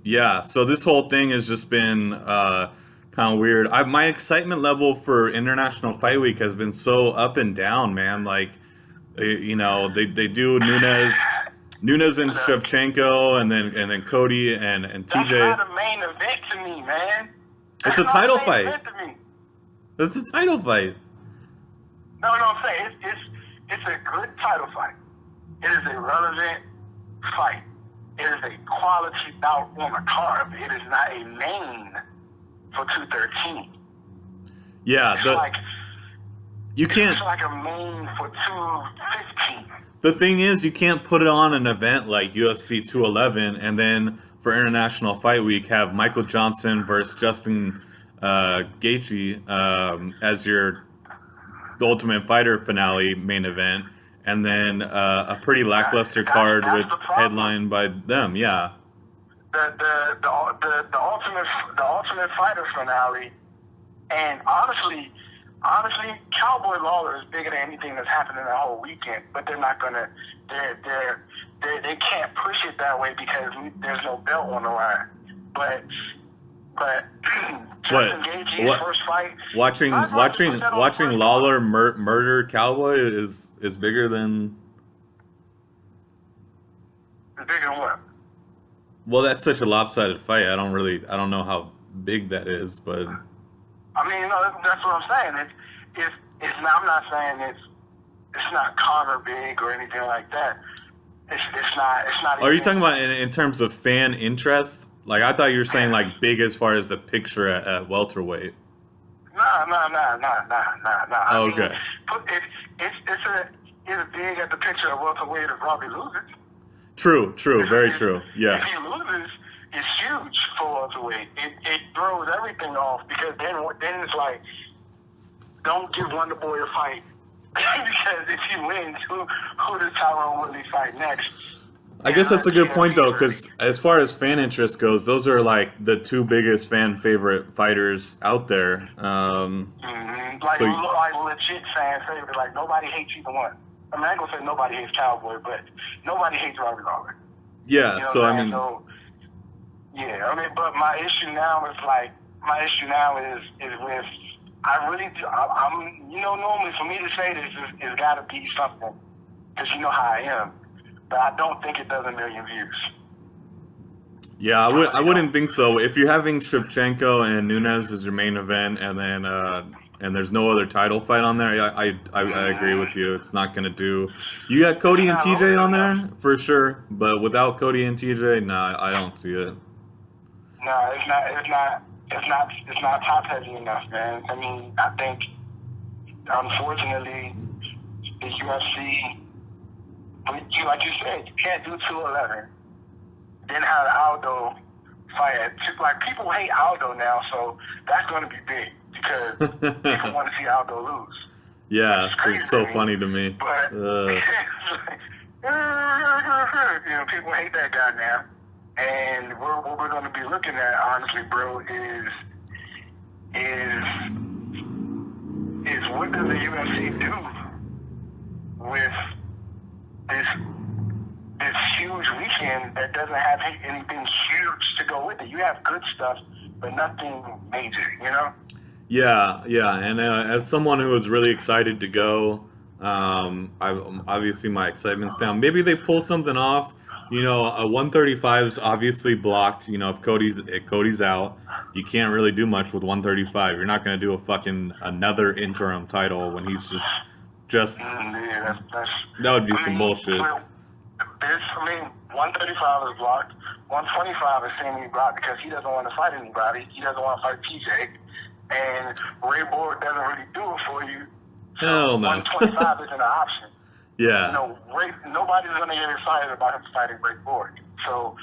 [SPEAKER 1] Yeah. So this whole thing has just been kind of weird. My excitement level for International Fight Week has been so up and down, man. Like, they do Nunes and Shevchenko, and then Cody and TJ.
[SPEAKER 2] That's not a main event to me, man.
[SPEAKER 1] It's a title fight. It's a title fight.
[SPEAKER 2] No, I'm saying it's a good title fight. It is a relevant fight. It is a quality bout on a card. It is not a main for 213.
[SPEAKER 1] Yeah, you can't.
[SPEAKER 2] It's like a main for 215.
[SPEAKER 1] The thing is, you can't put it on an event like UFC 211 and then for International Fight Week have Michael Johnson versus Justin Gaethje as the Ultimate Fighter finale main event, and then a pretty lackluster card with headline by them. Yeah.
[SPEAKER 2] The Ultimate Fighter finale, and honestly, Cowboy Lawler is bigger than anything that's happened in that whole weekend. But they're not gonna. They can't push it that way because there's no belt on the line. But But
[SPEAKER 1] What?
[SPEAKER 2] Justin Gaethje's
[SPEAKER 1] What?
[SPEAKER 2] first fight.
[SPEAKER 1] Watching
[SPEAKER 2] might as well just put that on
[SPEAKER 1] watching
[SPEAKER 2] first
[SPEAKER 1] Lawler murder Cowboy is bigger than.
[SPEAKER 2] It's bigger than what?
[SPEAKER 1] Well, that's such a lopsided fight. I don't know how big that is, but
[SPEAKER 2] I mean, that's what I'm saying. It's not, I'm not saying it's not Conor big or anything like that. It's not.
[SPEAKER 1] are you
[SPEAKER 2] even,
[SPEAKER 1] talking about in terms of fan interest? Like I thought you were saying like big as far as the picture at welterweight.
[SPEAKER 2] Nah.
[SPEAKER 1] Oh, okay.
[SPEAKER 2] It's big at the picture of welterweight if Robbie loses.
[SPEAKER 1] True, very true. Yeah.
[SPEAKER 2] If he loses, it's huge for welterweight. It throws everything off because then it's like, don't give Wonder Boy a fight because if he wins, who does Tyrone Woodley fight next?
[SPEAKER 1] I guess that's a good point though, because as far as fan interest goes, those are like the two biggest fan favorite fighters out there.
[SPEAKER 2] Like legit fan favorite. Like nobody hates either one. I mean, I ain't gonna say nobody hates Cowboy, but nobody hates Robbie Lawler.
[SPEAKER 1] Yeah.
[SPEAKER 2] You know
[SPEAKER 1] So I mean,
[SPEAKER 2] but my issue now is with. I really do. I'm normally for me to say this is got to be something because you know how I am. But I don't think it does 1 million views.
[SPEAKER 1] yeah, I wouldn't think so. If you're having Shevchenko and Nunes as your main event, and then and there's no other title fight on there, I agree with you. It's not gonna do. You got Cody and TJ on there for sure, but without Cody and TJ, nah, I don't see it.
[SPEAKER 2] No, it's not top heavy enough, man. I mean, I think unfortunately the UFC. Like you said, you can't do 211. Then have Aldo fight at 2. Like, people hate Aldo now, so that's going to be big because people want to see Aldo lose.
[SPEAKER 1] Yeah, it's so funny to me.
[SPEAKER 2] But, people hate that guy now. And what we're going to be looking at, honestly, bro, is what does the UFC do with this huge weekend that doesn't have anything huge to go with it. You have good stuff, but nothing major, you know? Yeah,
[SPEAKER 1] and as someone who was really excited to go, obviously my excitement's down. Maybe they pull something off. You know, a 135 is obviously blocked. You know, if Cody's out, you can't really do much with 135. You're not going to do another interim title when he's just
[SPEAKER 2] yeah,
[SPEAKER 1] that would be some bullshit.
[SPEAKER 2] 135 is blocked. 125 is seemingly blocked because he doesn't want to fight anybody. He doesn't want to fight TJ. And Ray Borg doesn't really do it for you. So
[SPEAKER 1] hell no.
[SPEAKER 2] 125 isn't an option.
[SPEAKER 1] Yeah.
[SPEAKER 2] Nobody's going to get excited about him fighting Ray Borg. So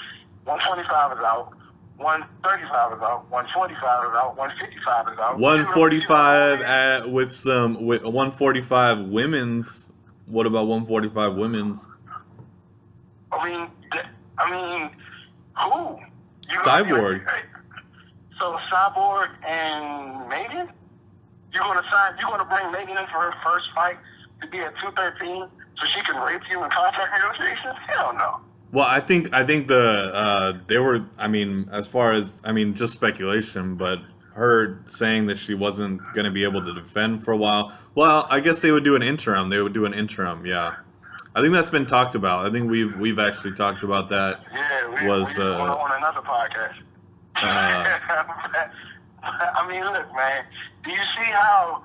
[SPEAKER 2] 125 is out. 135 is out, 145 is out, 155 is out.
[SPEAKER 1] 145 with 145 women's. What about 145 women's?
[SPEAKER 2] I mean, who?
[SPEAKER 1] Cyborg.
[SPEAKER 2] So Cyborg and Megan? You're gonna bring Megan in for her first fight to be at 213 so she can rape you in contract negotiations? Hell no.
[SPEAKER 1] Well, I think they were. I mean, as far as just speculation, but her saying that she wasn't going to be able to defend for a while. Well, I guess they would do an interim. Yeah. I think that's been talked about. I think we've actually talked about that.
[SPEAKER 2] Yeah, we on another podcast. I mean, look, man. Do you see how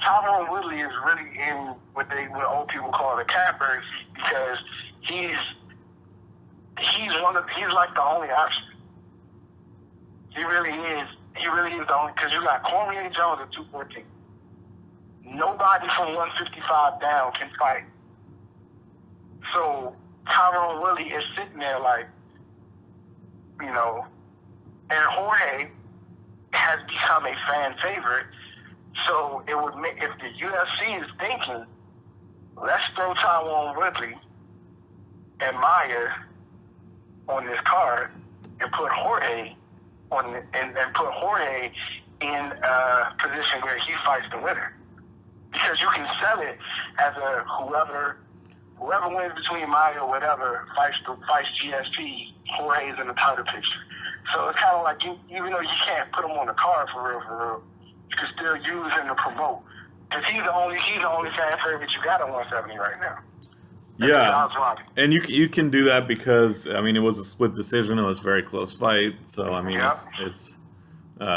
[SPEAKER 2] Tyrone Woodley is really in what old people call the catbird seat because he's like the only option. He really is. He really is the only, because you got Cormier Jones at 214. Nobody from 155 down can fight. So Tyrone Woodley is sitting there and Jorge has become a fan favorite. So it would make, if the UFC is thinking, let's throw Tyrone Woodley and Maya on this card and put Jorge and put Jorge in a position where he fights the winner, because you can sell it as a whoever wins between Maya or whatever fights GSP. Jorge's in the title picture. So it's kind of like even though you can't put him on the card for real, you can still use him to promote. Because he's the only fan favorite you got at 170 right now.
[SPEAKER 1] Yeah, and you can do that because I mean it was a split decision. It was a very close fight, so I mean it's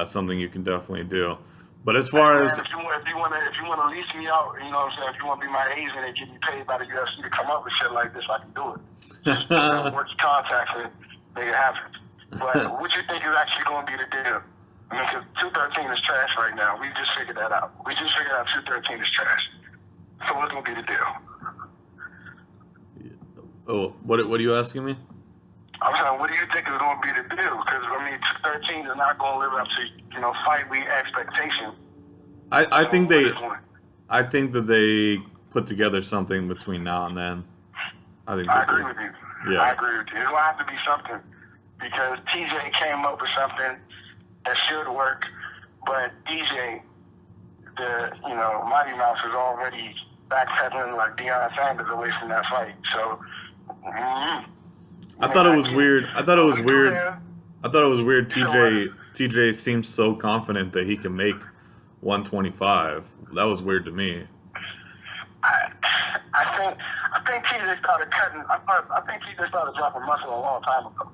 [SPEAKER 1] something you can definitely do. But as far as
[SPEAKER 2] if you want to lease me out, you know what I'm saying. If you want to be my agent and get me paid by the UFC to come up with shit like this, I can do it. Just work your contacts and make it happen. But what you think is actually going to be the deal? I mean, because 213 is trash right now. We just figured that out. We just figured out 213 is trash. So what's going to be the deal?
[SPEAKER 1] Oh, what are you asking me?
[SPEAKER 2] I'm saying, what do you think is going to be the deal? Because, I mean, 213 is not going to live up to, fight week expectation.
[SPEAKER 1] I think that they put together something between now and then. I agree
[SPEAKER 2] with you.
[SPEAKER 1] Yeah.
[SPEAKER 2] I agree with you. It's going to have to be something. Because TJ came up with something that should work, but DJ, the Mighty Mouse is already backpedaling like Deion Sanders away from that fight. So
[SPEAKER 1] I thought it was weird. TJ seems so confident that he can make 125. That was weird to me.
[SPEAKER 2] I think TJ started cutting. I think TJ started dropping muscle a long time ago.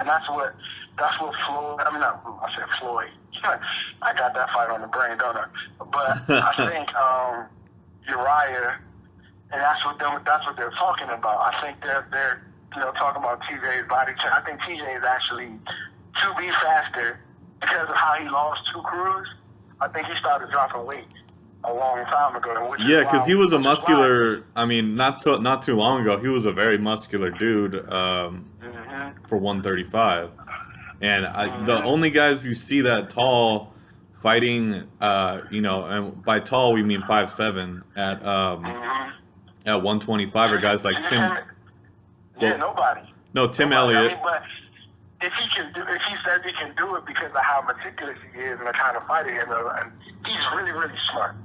[SPEAKER 2] And that's what Floyd, I said Floyd. I got that fight on the brain, don't I? But I think Uriah, and that's what they're talking about. I think they're talking about TJ's body. I think TJ is actually to be faster because of how he lost 2 crews. I think he started dropping weight a long time ago.
[SPEAKER 1] Yeah, because he was a muscular. I mean, not too long ago, he was a very muscular dude. For 135, and the only guys you see that tall fighting, and by tall we mean 5'7" at 125 are guys like Tim.
[SPEAKER 2] Nobody.
[SPEAKER 1] No, Tim Elliott.
[SPEAKER 2] I mean, but if he says he can do it because of how meticulous he is and the kind of fighter he is, and he's really, really smart.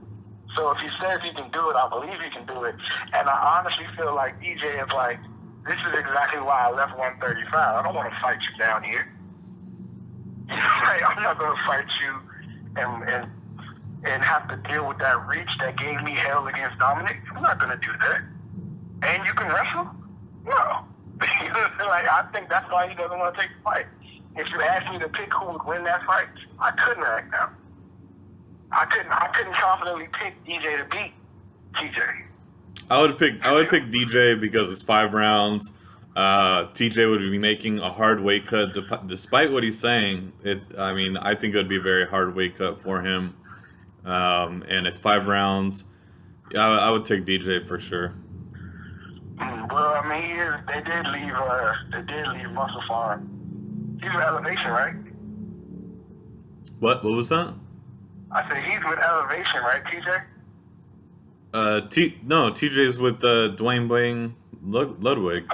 [SPEAKER 2] So if he says he can do it, I believe he can do it. And I honestly feel like DJ is like, this is exactly why I left 135. I don't want to fight you down here. I'm not going to fight you and have to deal with that reach that gave me hell against Dominic. I'm not going to do that. And you can wrestle? No. I think that's why he doesn't want to take the fight. If you asked me to pick who would win that fight, I couldn't right now. I couldn't confidently pick DJ to beat TJ.
[SPEAKER 1] I would pick DJ because it's 5 rounds. TJ would be making a hard weight cut, despite what he's saying. I think it would be a very hard weight cut for him, and it's 5 rounds. I would take DJ for sure.
[SPEAKER 2] Well, I mean, they did leave Muscle Farm. He's with Elevation, right?
[SPEAKER 1] What was that?
[SPEAKER 2] I said he's with Elevation, right, TJ?
[SPEAKER 1] TJ's with Dwayne Bang Ludwig.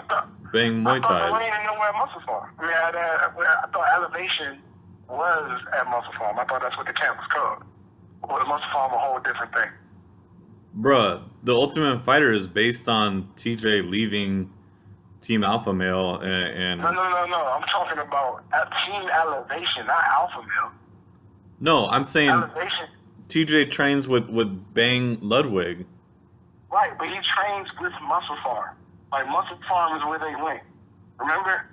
[SPEAKER 1] Bang Muay Thai.
[SPEAKER 2] I thought Dwayne didn't know where Muscle Farm. I thought Elevation was at Muscle Farm. I thought that's what the camp was called. Or the Muscle Farm a whole different thing.
[SPEAKER 1] Bruh, the Ultimate Fighter is based on TJ leaving Team Alpha Male and... No.
[SPEAKER 2] I'm talking about Team Elevation, not Alpha Male.
[SPEAKER 1] No, I'm saying...
[SPEAKER 2] Elevation.
[SPEAKER 1] TJ trains with Bang Ludwig.
[SPEAKER 2] Right, but he trains with Muscle Farm. Like, Muscle Farm is where they went. Remember?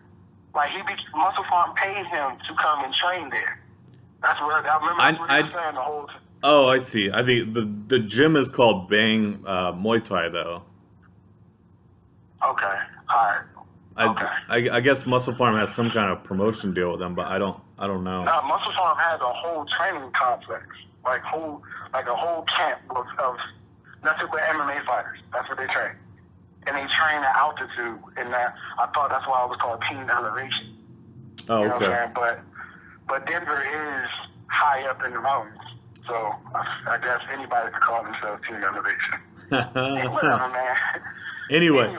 [SPEAKER 2] Like, Muscle Farm paid him to come and train there. That's what I remember. That's what he was saying the whole time.
[SPEAKER 1] Oh, I see. I think the gym is called Bang Muay Thai, though.
[SPEAKER 2] Okay. All right. Okay.
[SPEAKER 1] I guess Muscle Farm has some kind of promotion deal with them, but I don't know.
[SPEAKER 2] No, Muscle Farm has a whole training complex, like a whole camp of nothing but MMA fighters. That's what they train, and they train at altitude. And I thought that's why it was called Team Elevation.
[SPEAKER 1] Oh,
[SPEAKER 2] you know
[SPEAKER 1] okay.
[SPEAKER 2] What I'm saying? But Denver is high up in the mountains, so I guess anybody could call themselves Team Elevation. Hey, whatever, man.
[SPEAKER 1] Anyway.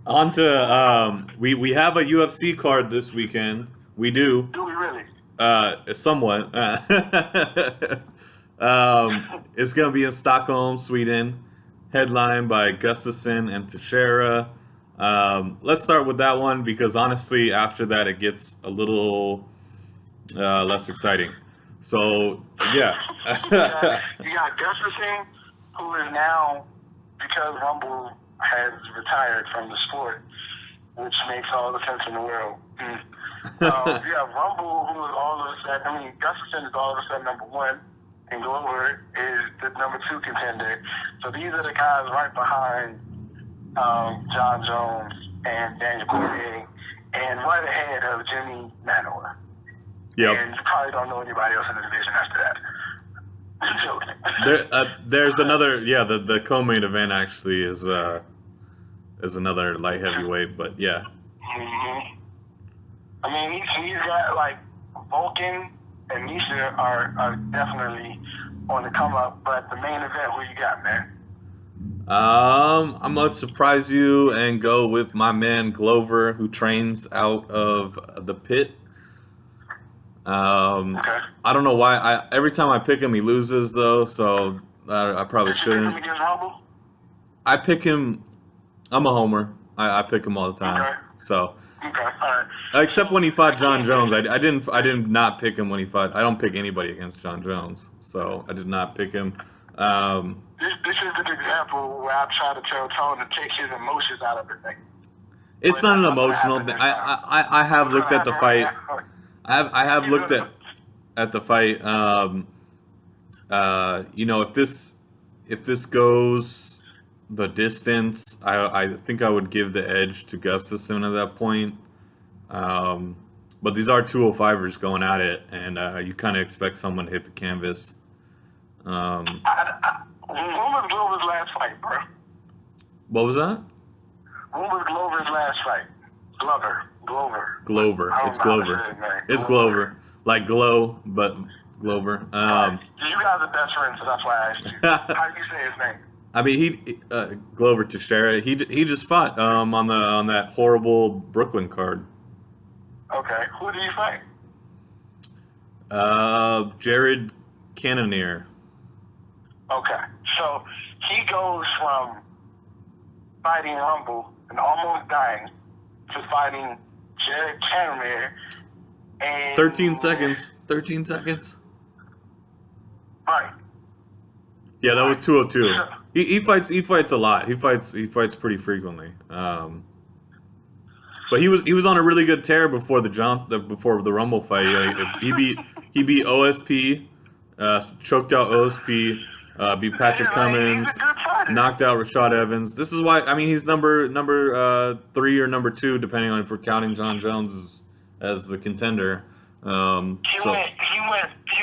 [SPEAKER 1] On to we have a UFC card this weekend. We do.
[SPEAKER 2] Do we really?
[SPEAKER 1] Somewhat. It's gonna be in Stockholm, Sweden, headlined by Gustafsson and Teixeira. Let's start with that one because honestly, after that, it gets a little less exciting. So yeah.
[SPEAKER 2] You got Gustafson, who is now, because Rumble has retired from the sport, which makes all the sense in the world. You have Rumble, who is all of a sudden, Gustafson is all of a sudden number one, and Glover is the number two contender. So these are the guys right behind John Jones and Daniel Cormier, and right ahead of Jimmy Manuwa.
[SPEAKER 1] Yep.
[SPEAKER 2] And you probably don't know anybody else in the division after that.
[SPEAKER 1] There's another, the co-main event actually is another light heavyweight, but yeah.
[SPEAKER 2] Mm-hmm. I mean, he's got like Vulcan and Misha are definitely on the come up, but the main event, who you got, man?
[SPEAKER 1] I'm gonna surprise you and go with my man Glover, who trains out of the Pit.
[SPEAKER 2] Okay.
[SPEAKER 1] I don't know why. Every time I pick him, he loses though, so I probably
[SPEAKER 2] Did you pick him
[SPEAKER 1] shouldn't.
[SPEAKER 2] against Rumble?
[SPEAKER 1] I pick him. I'm a homer. I pick him all the time.
[SPEAKER 2] Okay.
[SPEAKER 1] So
[SPEAKER 2] Okay, all right.
[SPEAKER 1] except when he fought John Jones, I did not pick him when he fought. I don't pick anybody against John Jones, so I did not pick him.
[SPEAKER 2] This is an example where I try to tell Tone to take his emotions out of the thing.
[SPEAKER 1] It's not an emotional thing. I have looked at the fight. I have looked at the fight. If this goes the distance, I think I would give the edge to Gustafson at that point. But these are 205ers going at it, and you kind of expect someone to hit the canvas.
[SPEAKER 2] When was Glover's last fight, bro?
[SPEAKER 1] What was that?
[SPEAKER 2] When was Glover's last fight? Glover.
[SPEAKER 1] It's Glover. It's Glover. Like glow, but Glover.
[SPEAKER 2] You guys are best friends, so that's why I asked you. How do you say his name?
[SPEAKER 1] I mean, Glover Teixeira. He just fought on that horrible Brooklyn card.
[SPEAKER 2] Okay, who did you fight?
[SPEAKER 1] Jared Cannonier.
[SPEAKER 2] Okay, so he goes from fighting Rumble and almost dying to fighting Jared Cannonier and
[SPEAKER 1] 13 seconds. 13 seconds.
[SPEAKER 2] Right.
[SPEAKER 1] Yeah, that was 202. He fights a lot. He fights pretty frequently. But he was on a really good tear before the Rumble fight. He beat OSP, choked out OSP, beat Patrick Cummins, knocked out Rashad Evans. This is why he's number 3 or number 2, depending on if we're counting John Jones as the contender.
[SPEAKER 2] He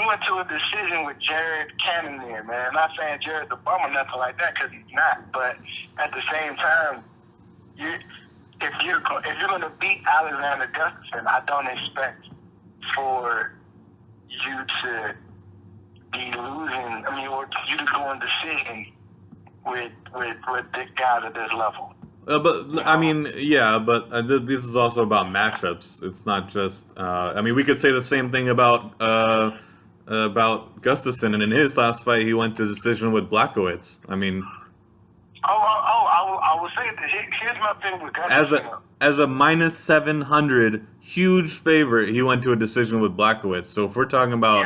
[SPEAKER 2] went to a decision with Jared Cannonier, man. I'm not saying Jared's a bum or nothing like that, because he's not. But at the same time, if you're going to beat Alexander Gustafson, I don't expect for you to be losing. Or you to go in decision with the guys at this level.
[SPEAKER 1] But this is also about matchups. It's not just. We could say the same thing about Gustafson, and in his last fight, he went to decision with Blachowicz.
[SPEAKER 2] I will say that here's my thing with Gustafson.
[SPEAKER 1] As a minus 700 huge favorite, he went to a decision with Blachowicz. So if we're talking about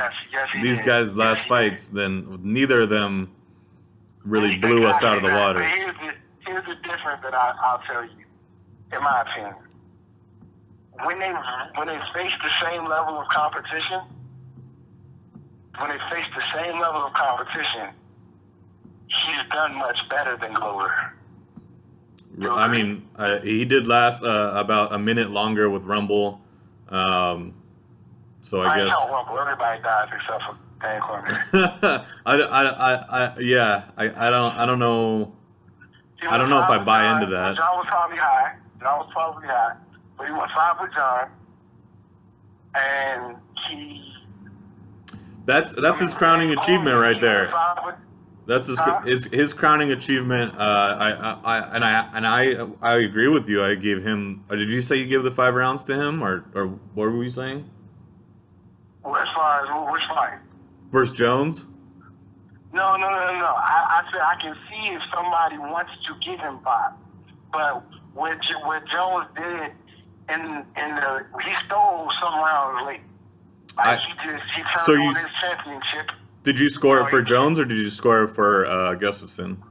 [SPEAKER 1] these guys' last fights, then neither of them really blew us out of the water.
[SPEAKER 2] Here's the difference that I'll tell you, in my opinion. When they face the same level of competition, he's done much better than Glover.
[SPEAKER 1] He did last about a minute longer with Rumble. So I guess.
[SPEAKER 2] Count Rumble. Everybody dies except for Dan Cormier.
[SPEAKER 1] I don't know. I don't know if I buy into that.
[SPEAKER 2] John was probably high, but he went 5 with John, and he.
[SPEAKER 1] That's his crowning achievement right there. That's his crowning achievement. I agree with you. I gave him. Did you say you gave the 5 rounds to him, or what were you saying?
[SPEAKER 2] Well, as far as which fight?
[SPEAKER 1] Versus Jones.
[SPEAKER 2] No. I said I can see if somebody wants to give him 5, but what Jones did he stole some rounds late. Like he turned
[SPEAKER 1] so
[SPEAKER 2] on his championship.
[SPEAKER 1] Did you score it for Jones or did you score it for Gustafson?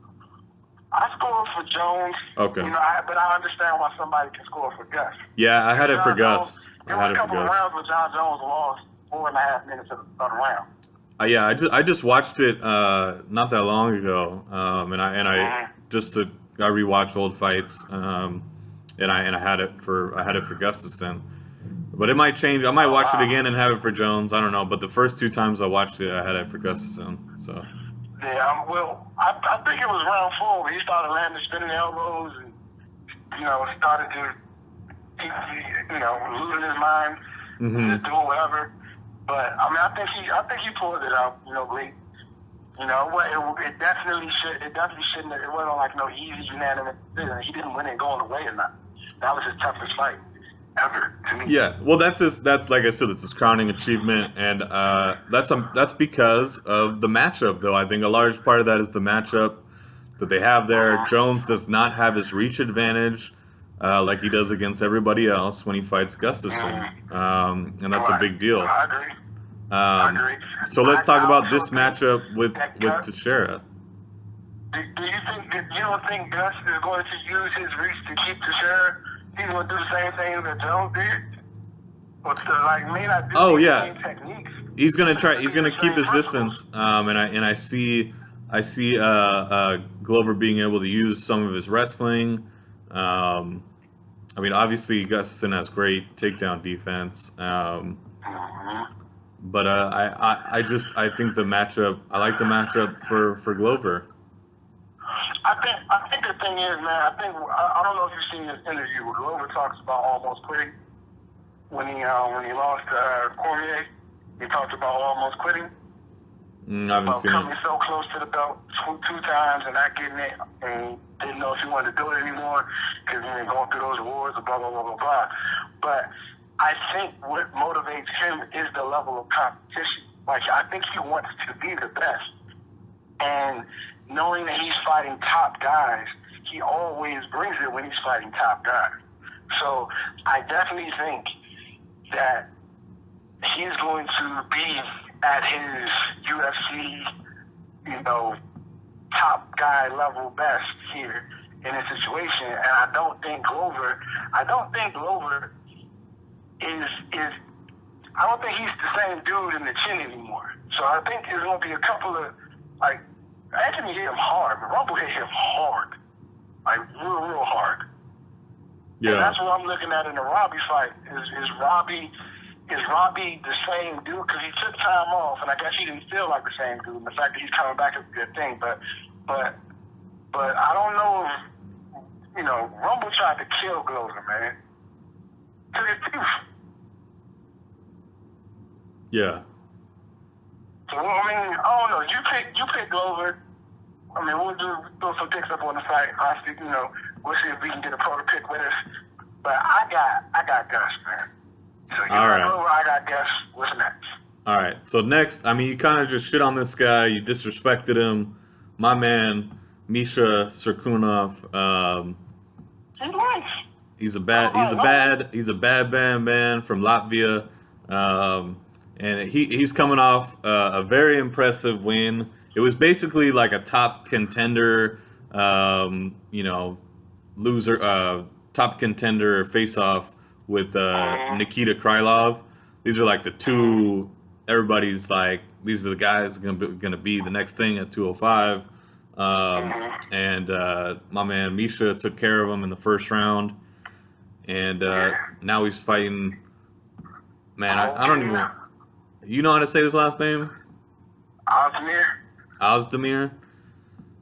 [SPEAKER 2] I scored for Jones.
[SPEAKER 1] Okay.
[SPEAKER 2] But I understand why somebody can score for Gus.
[SPEAKER 1] Yeah, I had it for Gus.
[SPEAKER 2] There were a couple of rounds where John Jones lost 4.5 minutes of the round.
[SPEAKER 1] Yeah, I just watched it not that long ago, and I rewatched old fights, and I had it for Gustafson, but it might change. I might watch it again and have it for Jones. I don't know, but the first 2 times I watched it, I had it for Gustafson. So.
[SPEAKER 2] Yeah, well, I think it was round 4 where he started landing spinning elbows and started to losing his mind, just doing whatever. But I mean, I think he pulled it out, late. It definitely shouldn't. It wasn't like no easy unanimous decision. He didn't win it going away or not. That was his toughest fight ever to me.
[SPEAKER 1] Yeah, well, that's like I said, it's his crowning achievement, and that's because of the matchup, though. I think a large part of that is the matchup that they have there. Jones does not have his reach advantage like he does against everybody else when he fights Gustafson, and that's a big deal.
[SPEAKER 2] I agree. I agree.
[SPEAKER 1] So let's talk about this matchup with Teixeira.
[SPEAKER 2] Do you don't think Gus is going to use his reach to keep Teixeira? He's going to do the same thing that Jones did? Or to may not do the same techniques? He's going to try.
[SPEAKER 1] He's going to keep his distance. And I see Glover being able to use some of his wrestling. I mean, obviously Gustafson has great takedown defense. But I think the matchup. I like the matchup for Glover.
[SPEAKER 2] I think the thing is, man. I don't know if you've seen this interview where Glover talks about almost quitting when he lost Cormier. He talked about almost quitting.
[SPEAKER 1] I haven't seen
[SPEAKER 2] coming so close to the belt two times and not getting it, and didn't know if he wanted to do it anymore because he was going through those wars, blah blah blah blah blah. But I think what motivates him is the level of competition. Like, I think he wants to be the best. And knowing that he's fighting top guys, he always brings it when he's fighting top guys. So I definitely think that he's going to be at his UFC, top guy level best here in this situation. And I don't think Glover I don't think he's the same dude in the chin anymore. So I think there's going to be a couple of, Anthony hit him hard, but Rumble hit him hard. Real hard.
[SPEAKER 1] Yeah.
[SPEAKER 2] And that's what I'm looking at in the Robbie fight. Is Robbie the same dude? Because he took time off, and I guess he didn't feel like the same dude. And the fact that he's coming back is a good thing. But I don't know if, Rumble tried to kill Glover, man. To his tooth.
[SPEAKER 1] Yeah.
[SPEAKER 2] So, I don't know. You pick Glover. We'll do some picks up on the site. Honestly, we'll see if we can get a pro to pick with us. But I got Gus, man. So you got Glover, I got Gus. What's next?
[SPEAKER 1] All right. So next, you kind of just shit on this guy. You disrespected him. My man, Misha Serkunov.
[SPEAKER 2] He's nice.
[SPEAKER 1] He's a bad man from Latvia. And he's coming off a very impressive win. It was basically like a top contender, top contender face-off with Nikita Krylov. These are like the two. Everybody's like, these are the guys gonna be the next thing at 205. And my man Misha took care of him in the first round, and now he's fighting. Man, I don't even. You know how to say his last name? Ozdemir.
[SPEAKER 2] I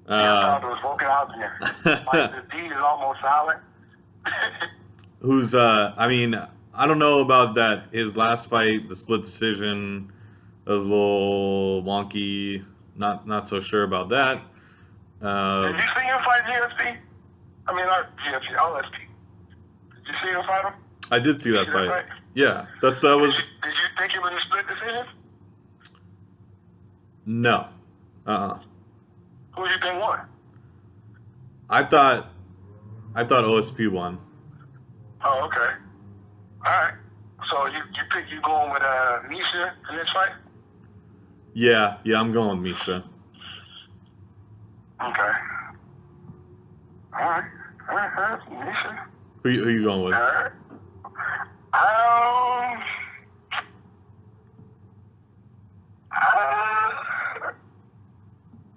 [SPEAKER 2] thought it was Volkan Ozdemir. The D is almost silent.
[SPEAKER 1] Who's I don't know about that. His last fight, the split decision, was a little wonky. Not so sure about that.
[SPEAKER 2] Did you see him fight GSP? Not GSP, OSP. Did you see him fight him?
[SPEAKER 1] I did see that fight. Yeah, that was.
[SPEAKER 2] Did you think it was a split decision?
[SPEAKER 1] No.
[SPEAKER 2] Who do you think won?
[SPEAKER 1] I thought OSP won.
[SPEAKER 2] Oh, okay. All right. So you going with Misha in this fight?
[SPEAKER 1] Yeah, I'm going with Misha.
[SPEAKER 2] Okay. All right. Misha.
[SPEAKER 1] Who you going with?
[SPEAKER 2] All right.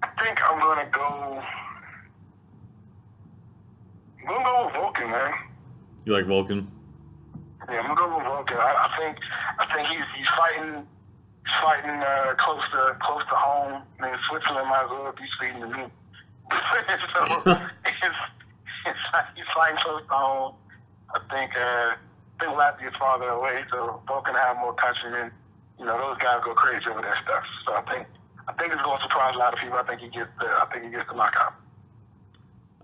[SPEAKER 2] I think I'm gonna go. I'm gonna go with Vulcan, man.
[SPEAKER 1] You like Vulcan?
[SPEAKER 2] Yeah, I'm gonna go with Vulcan. I think he's fighting close to home. I mean, Switzerland might as well be Sweden to me. So he's fighting close to home. I think Latvia's farther away, so Vulcan have more countrymen. You know, those guys go crazy over that stuff. So I think it's going to surprise a lot of people. I think he gets the knockout.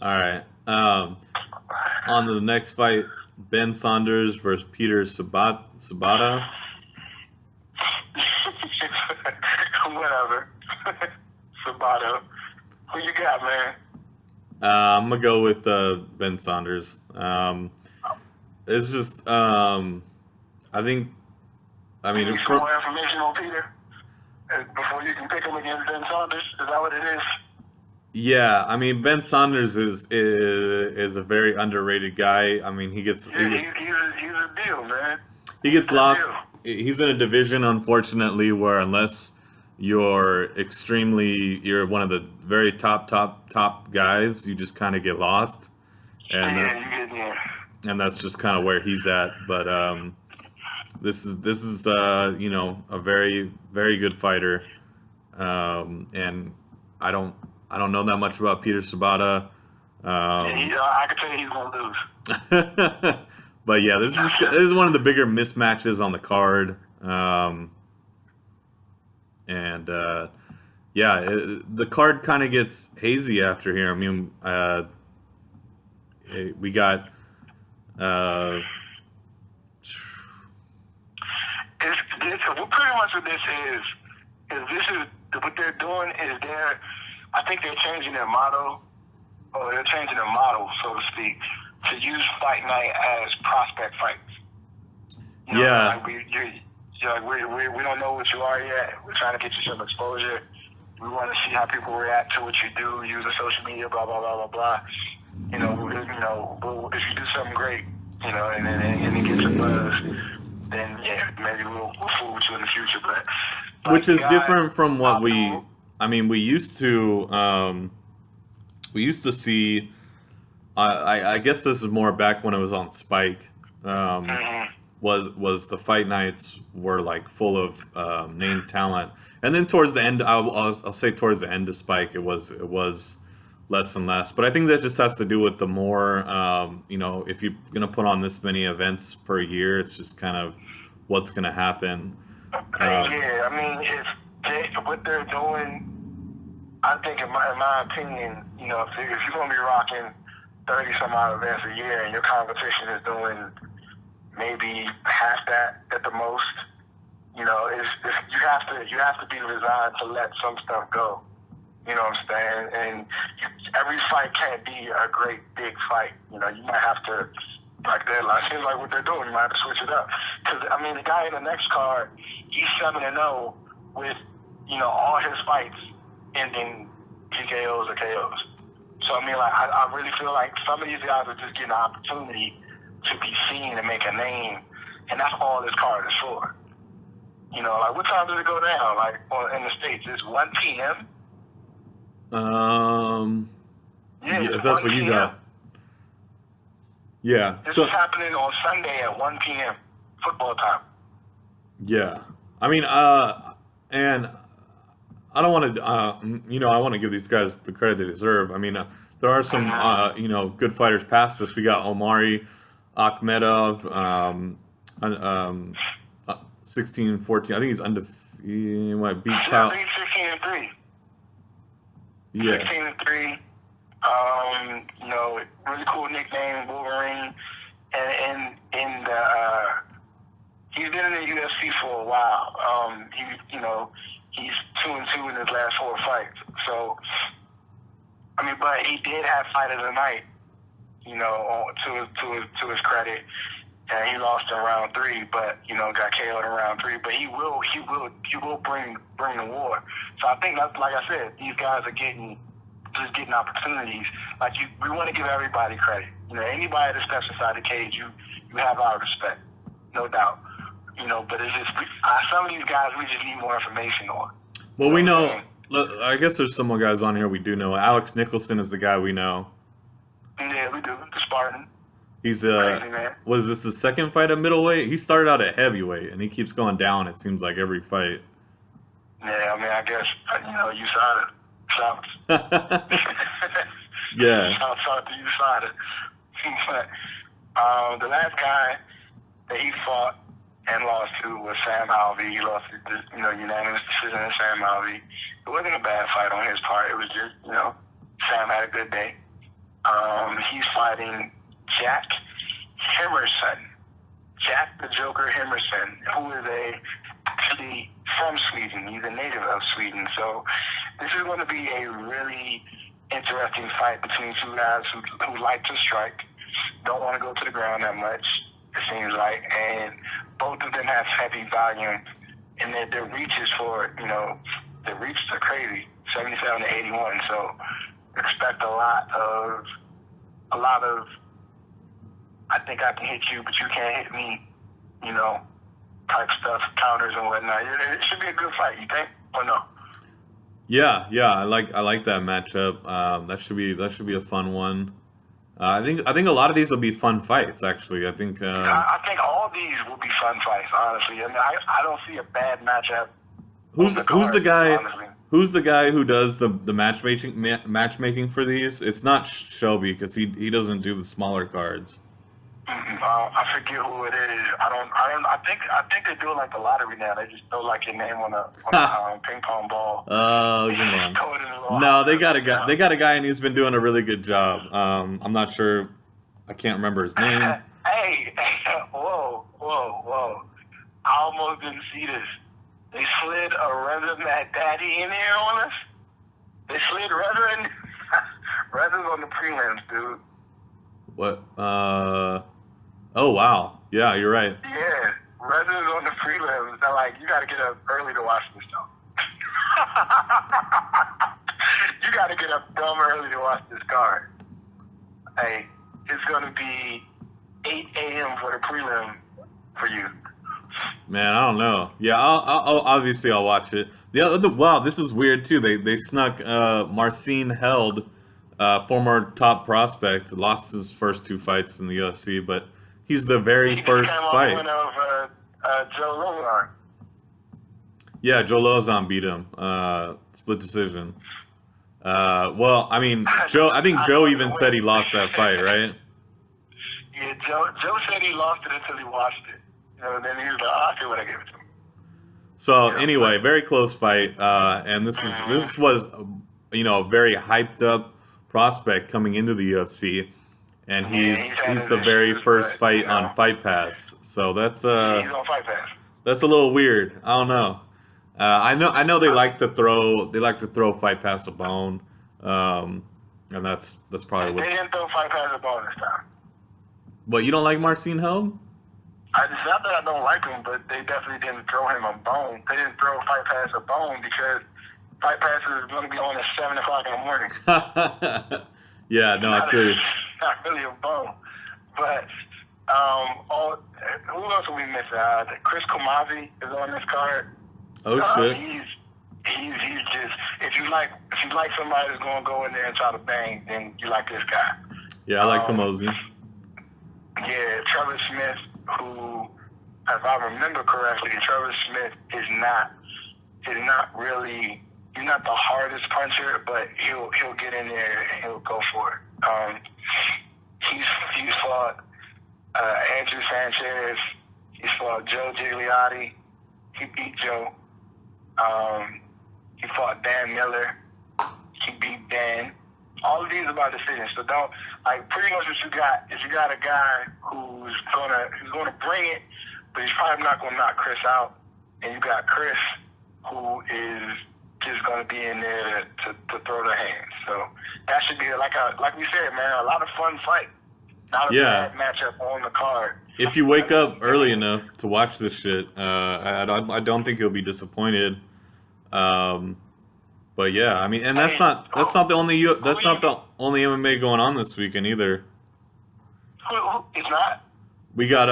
[SPEAKER 1] All right. On to the next fight, Ben Saunders versus Peter Sabata.
[SPEAKER 2] Whatever. Sabata. Who you got, man?
[SPEAKER 1] I'm gonna go with Ben Saunders. It's just I think. I mean,
[SPEAKER 2] you need some more information on Peter before you can pick him against Ben Saunders. Is that what it is?
[SPEAKER 1] Yeah, I mean, Ben Saunders is a very underrated guy. I mean, he's a
[SPEAKER 2] deal, man.
[SPEAKER 1] He gets lost. He's in a division, unfortunately, where unless you're one of the very top guys, you just kind of get lost, and that's just kind of where he's at. But this is a very, very good fighter, and I don't know that much about Peter Sabata.
[SPEAKER 2] I can tell you he's gonna lose.
[SPEAKER 1] But yeah, this is one of the bigger mismatches on the card, the card kind of gets hazy after here. I mean, we got.
[SPEAKER 2] Pretty much what this is what they're doing is I think they're changing their motto, or they're changing their model, so to speak, to use fight night as prospect fights. You know,
[SPEAKER 1] yeah.
[SPEAKER 2] Like we don't know what you are yet. We're trying to get you some exposure. We want to see how people react to what you do, using social media, blah blah blah blah blah. If you do something great, and it gets a buzz, then yeah, maybe we'll fool with you in the future. But
[SPEAKER 1] which is different from what we used to see. I guess this is more back when it was on Spike. Was the fight nights were like full of named talent, and then towards the end, I'll say towards the end of Spike, it was less and less. But I think that just has to do with the more if you're gonna put on this many events per year, it's just kind of what's gonna happen.
[SPEAKER 2] Yeah, I mean, what they're doing, I think in my opinion, if you're gonna be rocking 30 some odd events a year and your competition is doing maybe half that at the most, you have to be resigned to let some stuff go. You know what I'm saying? And every fight can't be a great big fight. You might have to, it seems like what they're doing, you might have to switch it up. Because the guy in the next card, he's 7-0 with all his fights ending TKOs or KOs. So I really feel like some of these guys are just getting an opportunity to be seen and make a name, and that's all this card is for. What time does it go down? In the States, it's 1 p.m.
[SPEAKER 1] Yeah, that's what you got. Yeah.
[SPEAKER 2] This is happening on Sunday at 1 p.m. football time.
[SPEAKER 1] Yeah, I mean, and I don't want to, I want to give these guys the credit they deserve. I mean, there are some, good fighters past this. We got Omari Akhmedov, 16-14. I think he's undefeated. He might beat Kyle.
[SPEAKER 2] I think he's 16-3.
[SPEAKER 1] Yeah.
[SPEAKER 2] 16-3. Really cool nickname, Wolverine. And he's been in the UFC for a while. He's 2-2 in his last 4 fights. So, but he did have fight of the night, to his credit. and he lost in round 3, but got KO'd in round 3. But he will bring the war. So I think that's, like I said, these guys are getting opportunities. Like we want to give everybody credit. Anybody that steps inside the cage, you have our respect, no doubt. But it's just some of these guys we just need more information on.
[SPEAKER 1] Well, we know. I guess there's some more guys on here we do know. Alex Nicholson is the guy we know.
[SPEAKER 2] Yeah, we do. The Spartan.
[SPEAKER 1] He's
[SPEAKER 2] Crazy, man.
[SPEAKER 1] Was this his second fight at middleweight? He started out at heavyweight, and he keeps going down. It seems like every fight.
[SPEAKER 2] Yeah, I mean, I guess you saw it. Shouts.
[SPEAKER 1] Yeah.
[SPEAKER 2] Shouts out to you, Sada. But the last guy that he fought and lost to was Sam Alvey. He lost to unanimous decision in Sam Alvey. It wasn't a bad fight on his part. It was just, Sam had a good day. He's fighting Jack Himmerson. Jack the Joker Himmerson, who is actually from Sweden. He's a native of Sweden. So this is going to be a really interesting fight between two guys who like to strike, don't want to go to the ground that much, it seems like, and both of them have heavy volume, and their reaches their reaches are crazy, 77 to 81. So expect a lot of I think I can hit you, but you can't hit me, type stuff, counters and whatnot. It should be a good fight, you think, or no?
[SPEAKER 1] Yeah, I like that matchup. That should be a fun one. I think a lot of these will be fun fights. Actually, I think
[SPEAKER 2] all these will be fun fights. Honestly, I mean, I don't see a bad matchup.
[SPEAKER 1] Who's the guy?
[SPEAKER 2] Honestly.
[SPEAKER 1] Who's the guy who does the matchmaking for these? It's not Shelby because he doesn't do the smaller cards.
[SPEAKER 2] I forget who it is. I think they do it like the lottery now. They just throw like your name on a ping pong ball.
[SPEAKER 1] Oh, come on. No, they got a guy. They got a guy, and he's been doing a really good job. I'm not sure. I can't remember his name.
[SPEAKER 2] Hey, whoa! I almost didn't see this. They slid a Reza Mad Daddy in there on us. They slid Reza in. Reza's on the prelims, dude.
[SPEAKER 1] What? Oh, wow. Yeah, you're right.
[SPEAKER 2] Yeah, Reza's on the prelims. They're like, you got to get up early to watch this stuff. You got to get up dumb early to watch this card. Hey, it's going to be 8 a.m. for the prelim for you.
[SPEAKER 1] Man, I don't know. Yeah, I'll obviously I'll watch it. Wow, this is weird too. They snuck Marcin Held, former top prospect, lost his first 2 fights in the UFC, but he's the very first fight.
[SPEAKER 2] Of Joe Lozon.
[SPEAKER 1] Yeah, Joe Lozon beat him, split decision. Well, I mean, I think Joe even said he lost that fight, right?
[SPEAKER 2] Yeah, Joe said he lost it until he watched it. And then he was like, I'll see what I give it to him.
[SPEAKER 1] So anyway, very close fight, and this was a very hyped up prospect coming into the UFC, and he's the very first fight on Fight Pass. So that's
[SPEAKER 2] he's on Fight Pass.
[SPEAKER 1] That's a little weird. I don't know. I know they like to throw Fight Pass a bone, and that's probably what
[SPEAKER 2] they didn't throw Fight Pass a bone this time.
[SPEAKER 1] But you don't like Marcin Held?
[SPEAKER 2] It's not that I don't like him, but they definitely didn't throw him a bone. They didn't throw Fight Pass a bone because Fight Pass is going to be on at 7 o'clock in the morning.
[SPEAKER 1] Yeah, no, I feel you.
[SPEAKER 2] Not really a bone. But who else are we missing? Chris Komazi is on this card.
[SPEAKER 1] Oh, shit.
[SPEAKER 2] He's just, if you like somebody that's going to go in there and try to bang, then you like this guy.
[SPEAKER 1] Yeah, I like Komazi.
[SPEAKER 2] Yeah, Trevor Smith, who, if I remember correctly, Trevor Smith is not really, he's not the hardest puncher, but he'll get in there and he'll go for it. He's fought Andrew Sanchez. He's fought Joe Gigliotti. He beat Joe. He fought Dan Miller. He beat Dan. All of these are by decision. So don't, pretty much what you got is you got a guy who's gonna bring it, but he's probably not gonna knock Chris out. And you got Chris, who is just gonna be in there to throw the hands. So that should be like we said, man, a lot of fun fight. Not a bad matchup on the card.
[SPEAKER 1] if you wake up early enough to watch this shit, I don't think you'll be disappointed. Um, but yeah, I mean, and that's not the only MMA going on this weekend either.
[SPEAKER 2] Who is not?
[SPEAKER 1] We got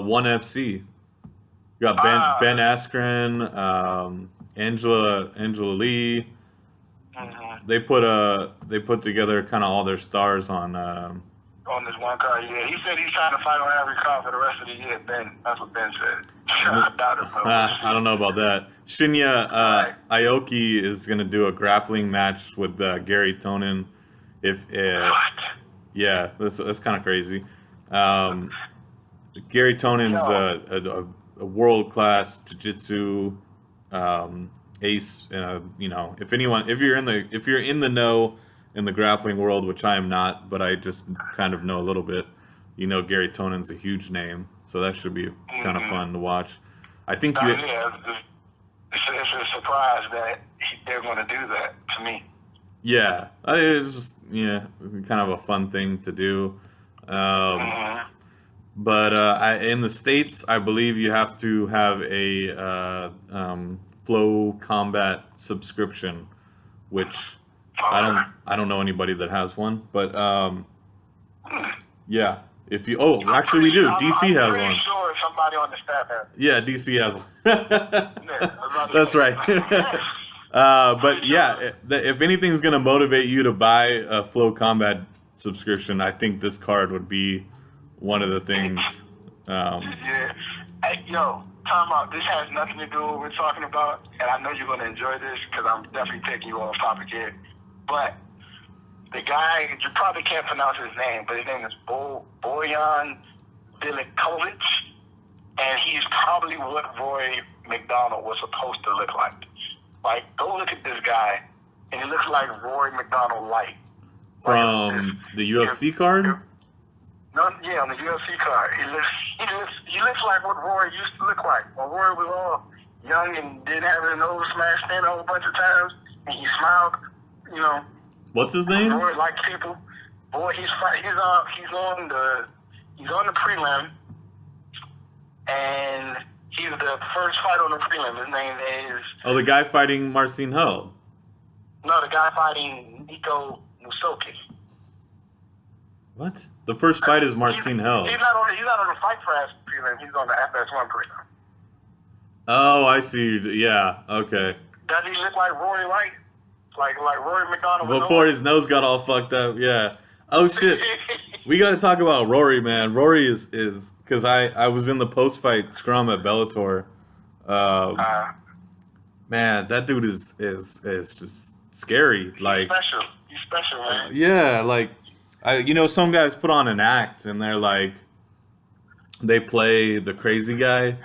[SPEAKER 1] ONE FC. We got Ben Askren, Angela Lee.
[SPEAKER 2] Mm-hmm.
[SPEAKER 1] They put together kind of all their stars on
[SPEAKER 2] this one card. Yeah, he said he's trying to fight on every card for the rest of the year. Ben, that's what Ben said. I doubt it.
[SPEAKER 1] I don't know about that. Shinya Aoki is gonna do a grappling match with Gary Tonin. If
[SPEAKER 2] what?
[SPEAKER 1] Yeah, that's kind of crazy. Gary Tonin's a world class jiu-jitsu ace. You know, if you're in the know in the grappling world, which I am not, but I just kind of know a little bit. You know, Gary Tonin's a huge name, so that should be kind of fun to watch. I think
[SPEAKER 2] it's a surprise that they're going to do that to me.
[SPEAKER 1] Yeah, it's just kind of a fun thing to do. But in the States, I believe you have to have a Flow Combat subscription, which I don't know anybody that has one. But yeah, if you actually we do. DC has one.
[SPEAKER 2] Sure, somebody on the staff has.
[SPEAKER 1] Yeah, DC has one. That's right. But yeah, if anything's gonna motivate you to buy a Flow Combat subscription, I think this card would be one of the things.
[SPEAKER 2] Yeah. Hey, yo, time out. This has nothing to do with what we're talking about, and I know you're going to enjoy this because I'm definitely taking you off topic here. But the guy, you probably can't pronounce his name, but his name is Bojan Dilikovic, and he's probably what Roy McDonald was supposed to look like. Like, go look at this guy, and he looks like Roy McDonald light.
[SPEAKER 1] From the UFC card?
[SPEAKER 2] On the UFC card. He looks like what Roy used to look like. When Roy was all young and didn't have his nose smashed in a whole bunch of times, and he smiled, you know.
[SPEAKER 1] What's his name?
[SPEAKER 2] Roy likes people. Boy, he's on the prelim, and he's the first fight on the prelim. His name is.
[SPEAKER 1] Oh, the guy fighting Marcin Ho.
[SPEAKER 2] No, the guy fighting Nico Musoke.
[SPEAKER 1] What? The first fight is Marcin Hell.
[SPEAKER 2] He's not on the Fight Pass prelim. He's on the FS1 prelim.
[SPEAKER 1] Oh, I see. Yeah. Okay.
[SPEAKER 2] Does he look like Roy Light? Like Rory McDonald?
[SPEAKER 1] Before his nose got all fucked up. Yeah. Oh shit. We got to talk about Rory, man. Rory is because I was in the post fight scrum at Bellator. Man, that dude is just scary. Like
[SPEAKER 2] He's special, man.
[SPEAKER 1] Yeah, like. Some guys put on an act and they're like, they play the crazy guy.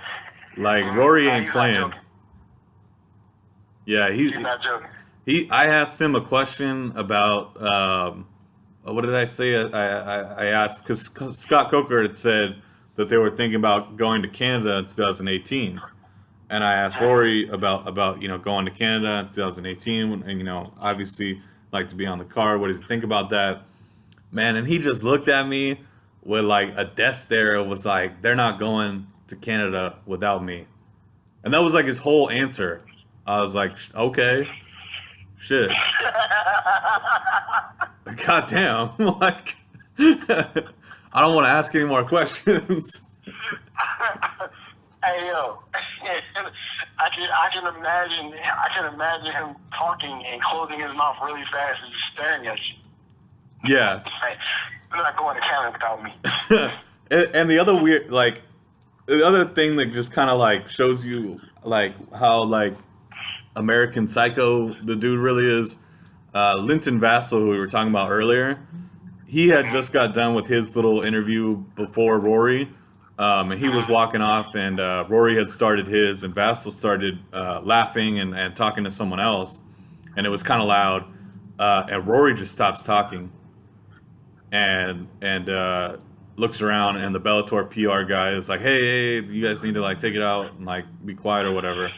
[SPEAKER 1] Like Rory ain't playing. Yeah, he's
[SPEAKER 2] not joking.
[SPEAKER 1] I asked him a question about what did I say? I asked because Scott Coker had said that they were thinking about going to Canada in 2018, and I asked Rory about going to Canada in 2018, and obviously like to be on the card. What does he think about that? Man, and he just looked at me with like a death stare. It was like, they're not going to Canada without me. And that was like his whole answer. I was like, okay, shit. God damn. Like, I don't want to ask any more questions.
[SPEAKER 2] Hey, yo. I can imagine him talking and closing his mouth really fast and just staring at you.
[SPEAKER 1] Yeah.
[SPEAKER 2] You're not going to Canada without me.
[SPEAKER 1] And the other thing that just kind of like shows you like how like American Psycho the dude really is, Linton Vassell, who we were talking about earlier, he had just got done with his little interview before Rory, and he was walking off, and Rory had started his, and Vassell started laughing and talking to someone else, and it was kind of loud, and Rory just stops talking. And looks around, and the Bellator PR guy is like, hey, you guys need to like take it out and like be quiet or whatever.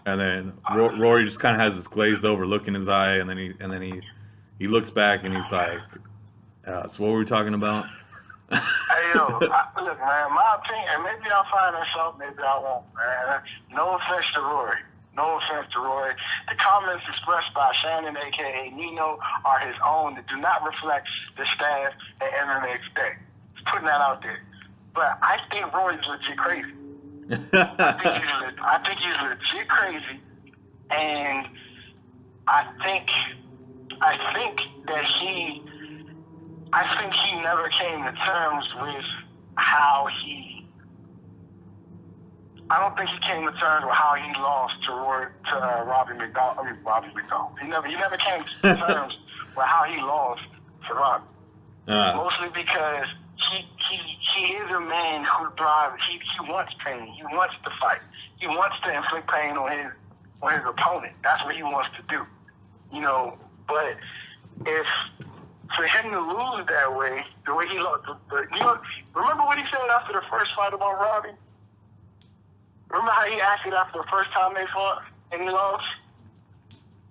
[SPEAKER 1] And then Rory just kind of has this glazed over look in his eye, and then he looks back and he's like, so what were we talking about?
[SPEAKER 2] Hey, yo, look, man, my opinion, and maybe I'll find this out, maybe I won't, man. No offense to Rory. No offense to Rory. The comments expressed by Shannon, a.k.a. Nino, are his own that do not reflect the staff at MMA Expect. Just putting that out there. But I think Rory's legit crazy. I think he's legit crazy, and I think that he never came to terms with how he. I don't think he came to terms with how he lost to Robbie McDowell. Robbie McDowell. He never came to terms with how he lost to Robbie. Mostly because he is a man who thrives. He wants pain. He wants to fight. He wants to inflict pain on his opponent. That's what he wants to do. You know, but if for him to lose that way, the way he lost, remember what he said after the first fight about Robbie? Remember how he acted after the first time they fought and he lost?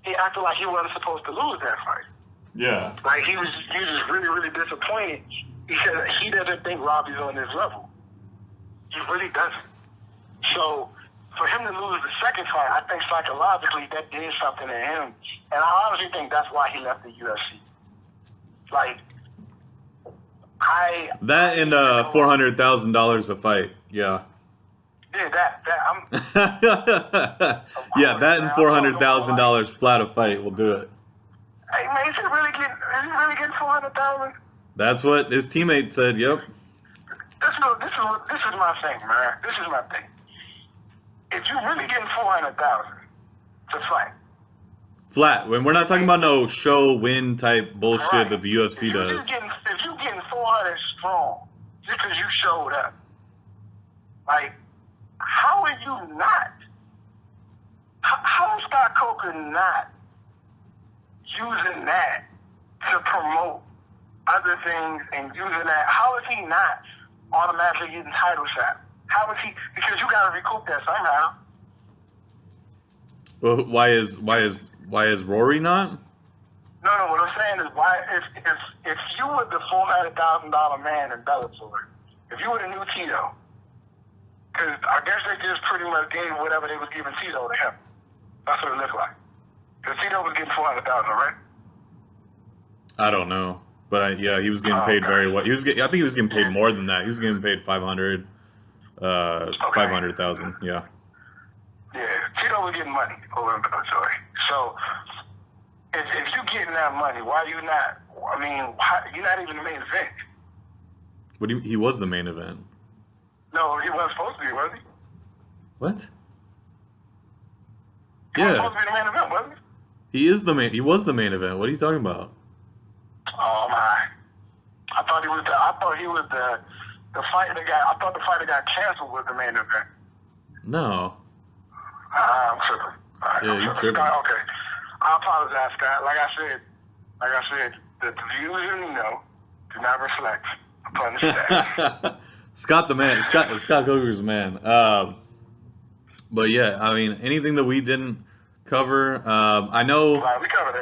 [SPEAKER 2] He acted like he wasn't supposed to lose that fight.
[SPEAKER 1] Yeah.
[SPEAKER 2] Like he was just really, really disappointed because he doesn't think Robbie's on his level. He really doesn't. So for him to lose the second fight, I think psychologically that did something to him. And I honestly think that's why he left the UFC. Like,
[SPEAKER 1] that and $400,000 a fight. Yeah.
[SPEAKER 2] Yeah, I'm.
[SPEAKER 1] Yeah, that and $400,000 flat a fight will do it.
[SPEAKER 2] Hey man, is he really getting 400,000?
[SPEAKER 1] That's what his teammate said. Yep.
[SPEAKER 2] This is my thing, man. This is my thing. If you really getting 400,000 to fight,
[SPEAKER 1] flat. When we're not talking about no show win type bullshit
[SPEAKER 2] right,
[SPEAKER 1] that the UFC does.
[SPEAKER 2] If you getting 400 strong just because you showed up, like, how are you not? How is Scott Coker not using that to promote other things and using that? How is he not automatically getting title shot? How is he? Because you got to recoup that somehow.
[SPEAKER 1] Well, why is Rory not?
[SPEAKER 2] No. What I'm saying is, why if you were the $400,000 man in Bellator, if you were the new Tito, because I guess they just pretty much gave whatever they was giving Tito to him. That's what it looked like. Because Tito was getting 400,000, right?
[SPEAKER 1] I don't know, but yeah, he was getting paid very well. I think he was getting paid more than that. He was getting paid 500,000. Yeah.
[SPEAKER 2] Yeah, Tito was getting money over in Bellator. So if you getting that money, why you not? I mean, you're not even the main event.
[SPEAKER 1] He was the main event.
[SPEAKER 2] No, he wasn't supposed to be, was he?
[SPEAKER 1] What?
[SPEAKER 2] He wasn't supposed to be the main event, was he?
[SPEAKER 1] He was the main event. What are you talking about?
[SPEAKER 2] Oh my! I thought he was the fight that got. I thought the fight that got canceled was the main event.
[SPEAKER 1] No.
[SPEAKER 2] I'm tripping. Right,
[SPEAKER 1] yeah, you're tripping.
[SPEAKER 2] Okay. I apologize, Scott. Like I said, the views do not reflect upon the staff.
[SPEAKER 1] Scott the man. Scott Coker's the man. But yeah, I mean, anything that we didn't cover, I know.
[SPEAKER 2] Right, we covered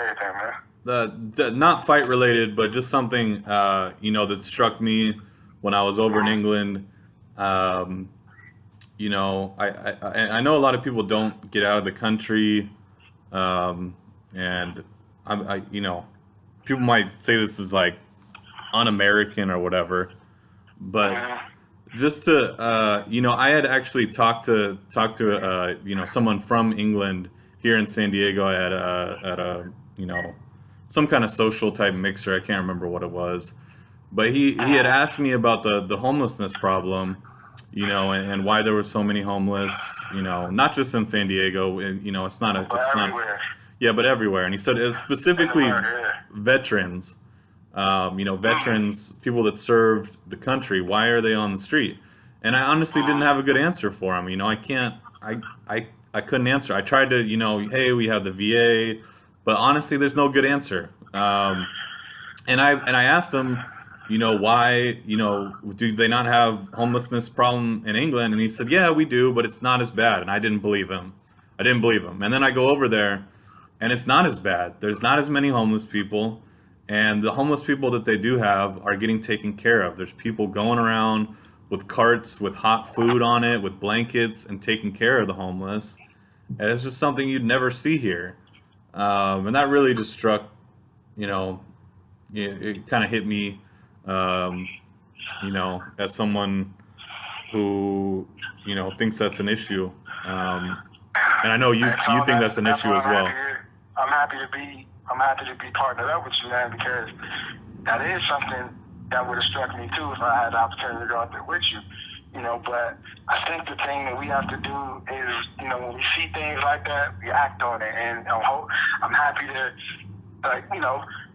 [SPEAKER 2] everything, man.
[SPEAKER 1] Not fight related, but just something that struck me when I was over in England. I know a lot of people don't get out of the country, and people might say this is like un-American or whatever, but just to I had actually talked to someone from England here in San Diego at a some kind of social type mixer. I can't remember what it was, but he had asked me about the homelessness problem, and why there were so many homeless, not just in San Diego, it's not
[SPEAKER 2] everywhere.
[SPEAKER 1] Yeah, but everywhere. And he said it's specifically veterans, veterans, people that served the country. Why are they on the street? And I honestly didn't have a good answer for him. I couldn't answer. I tried to, hey, we have the VA, but honestly, there's no good answer. And I asked him, why, do they not have homelessness problem in England? And he said, yeah, we do, but it's not as bad. And I didn't believe him. And then I go over there, and it's not as bad. There's not as many homeless people. And the homeless people that they do have are getting taken care of. There's people going around with carts with hot food on it, with blankets, and taking care of the homeless. And it's just something you'd never see here. And that really just struck, you know, it kind of hit me, um, as someone who, thinks that's an issue. And I know you think that's an issue as well.
[SPEAKER 2] I'm happy to be partnered up with you, man, because that is something that would have struck me too if I had the opportunity to go out there with you. But I think the thing that we have to do is, when we see things like that, we act on it. And I'm happy to,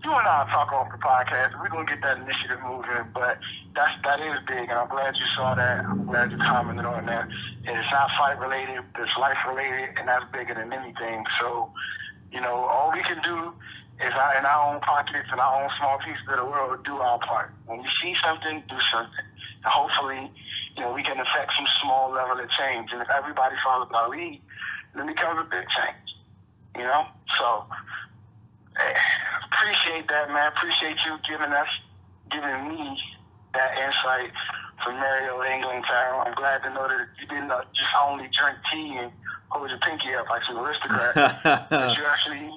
[SPEAKER 2] you and I talk off the podcast. We're gonna get that initiative moving, but that is big, and I'm glad you saw that. I'm glad you commented on that. And it's not fight related; it's life related, and that's bigger than anything. So, all we can do is in our own pockets and our own small pieces of the world, do our part. When you see something, do something, and hopefully, we can affect some small level of change. And if everybody follows our lead, then it becomes a big change. So. Appreciate that, man. Appreciate you giving me that insight from Mario, England town. I'm glad to know that you didn't just only drink tea and hold your pinky up like some aristocrat. But you actually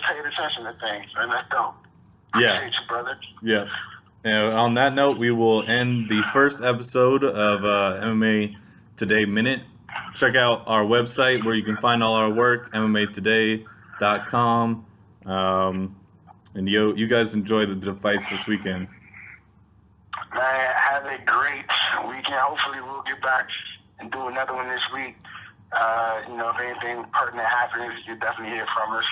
[SPEAKER 2] paid attention to things, and that's dope. Appreciate you, brother.
[SPEAKER 1] Yeah. And on that note, we will end the first episode of MMA Today Minute. Check out our website where you can find all our work, MMAtoday.com. And you guys enjoy the fights this weekend.
[SPEAKER 2] Man, have a great weekend. Hopefully we'll get back and do another one this week. If anything pertinent happens, you'll definitely hear from us.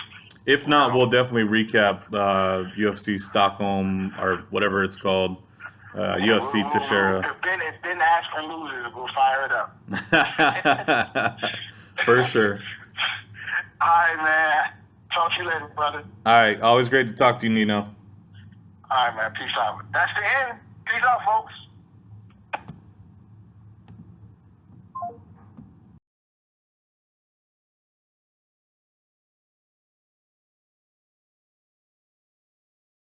[SPEAKER 1] If not, we'll definitely recap UFC Stockholm or whatever it's called. UFC Teixeira.
[SPEAKER 2] If Ben Askren loses, we'll fire it up.
[SPEAKER 1] For sure.
[SPEAKER 2] All right, man. Talk to you later, brother.
[SPEAKER 1] All right. Always great to talk to you, Nino.
[SPEAKER 2] All right, man. Peace out. That's the end. Peace out, folks.